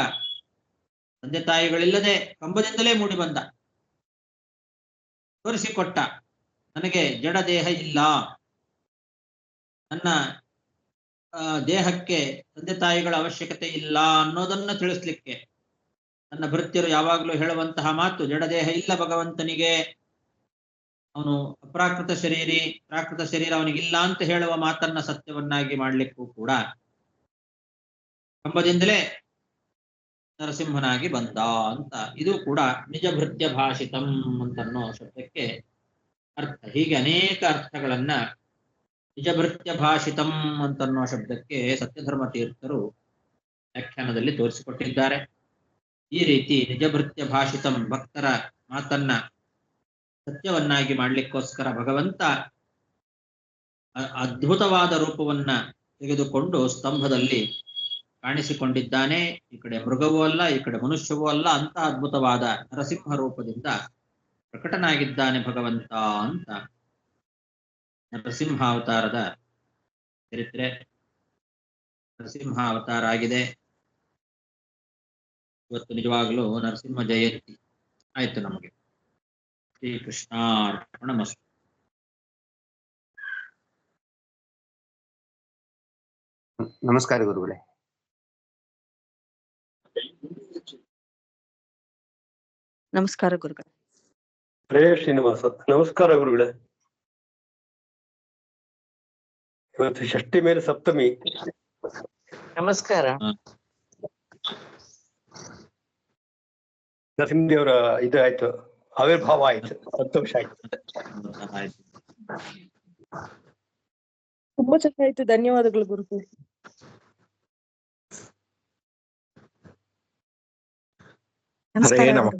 ತಂದೆ ತಾಯಿಗಳಿಲ್ಲದೆ ಕಂಬದಿಂದಲೇ ಮೂಡಿ ಬಂದ, ತೋರಿಸಿಕೊಟ್ಟ, ನನಗೆ ಜಡದೇಹ ಇಲ್ಲ, ನನ್ನ ದೇಹಕ್ಕೆ ತಂದೆ ತಾಯಿಗಳ ಅವಶ್ಯಕತೆ ಇಲ್ಲ ಅನ್ನೋದನ್ನ ತಿಳಿಸ್ಲಿಕ್ಕೆ ನನ್ನ ಭೃತ್ಯರು ಯಾವಾಗಲೂ ಹೇಳುವಂತಹ ಮಾತು ಜಡದೇಹ ಇಲ್ಲ ಭಗವಂತನಿಗೆ, ಅವನು ಅಪ್ರಾಕೃತ ಶರೀರಿ, ಪ್ರಾಕೃತ ಶರೀರ ಅವನಿಗಿಲ್ಲ ಅಂತ ಹೇಳುವ ಮಾತನ್ನ ಸತ್ಯವನ್ನಾಗಿ ಮಾಡ್ಲಿಕ್ಕೂ ಕೂಡ ಕಂಬದಿಂದಲೇ ನರಸಿಂಹನಾಗಿ ಬಂದ ಅಂತ ಇದು ಕೂಡ ನಿಜ ಭೃತ್ಯ ಭಾಷಿತಂ ಅಂತನ್ನೋ ಶಬ್ದಕ್ಕೆ ಅರ್ಥ. ಹೀಗೆ ಅನೇಕ ಅರ್ಥಗಳನ್ನ ನಿಜ ಭೃತ್ಯ ಭಾಷಿತಂ ಅಂತನ್ನೋ ಶಬ್ದಕ್ಕೆ ಸತ್ಯಧರ್ಮ ತೀರ್ಥರು ವ್ಯಾಖ್ಯಾನದಲ್ಲಿ ತೋರಿಸಿಕೊಟ್ಟಿದ್ದಾರೆ. ಈ ರೀತಿ ನಿಜ ಭೃತ್ಯ ಭಾಷಿತಂ, ಭಕ್ತರ ಮಾತನ್ನ ಸತ್ಯವನ್ನಾಗಿ ಮಾಡ್ಲಿಕ್ಕೋಸ್ಕರ ಭಗವಂತ ಅದ್ಭುತವಾದ ರೂಪವನ್ನ ತೆಗೆದುಕೊಂಡು ಸ್ತಂಭದಲ್ಲಿ ಕಾಣಿಸಿಕೊಂಡಿದ್ದಾನೆ. ಈ ಕಡೆ ಮೃಗವೂ ಅಲ್ಲ, ಈ ಕಡೆ ಮನುಷ್ಯವೂ ಅಲ್ಲ, ಅಂತ ಅದ್ಭುತವಾದ ನರಸಿಂಹ ರೂಪದಿಂದ ಪ್ರಕಟನಾಗಿದ್ದಾನೆ ಭಗವಂತ ಅಂತ ನರಸಿಂಹಾವತಾರದ ಚರಿತ್ರೆ. ನರಸಿಂಹಾವತಾರ ಆಗಿದೆ. ಇವತ್ತು ನಿಜವಾಗ್ಲೂ ನರಸಿಂಹ ಜಯಂತಿ ಆಯ್ತು ನಮಗೆ. ಶ್ರೀಕೃಷ್ಣಾರ್ಪಣಮಸ್ತು. ನಮಸ್ಕಾರ ಗುರುಗಳೇ. ನಮಸ್ಕಾರ ಗುರುಗಳೇ. ಹರೇ ಶ್ರೀನಿವಾಸ. ನಮಸ್ಕಾರ ಗುರುಗಳೇ. ಇವತ್ತು ಷಷ್ಠಿ ಮೇಲೆ ಸಪ್ತಮಿ. ನಮಸ್ಕಾರ. ನರಸಿಂಹದೇವರ ಇದು ಆಯ್ತು, ಆವಿರ್ಭಾವ ಆಯ್ತು, ಸಂತೋಷ ಆಯ್ತು. ಆಯ್ತು. ತುಂಬಾ ಚೆನ್ನಾಗಿತ್ತು. ಧನ್ಯವಾದಗಳು ಗುರುಗಳೇ. ಹರೇ ನಮಃ.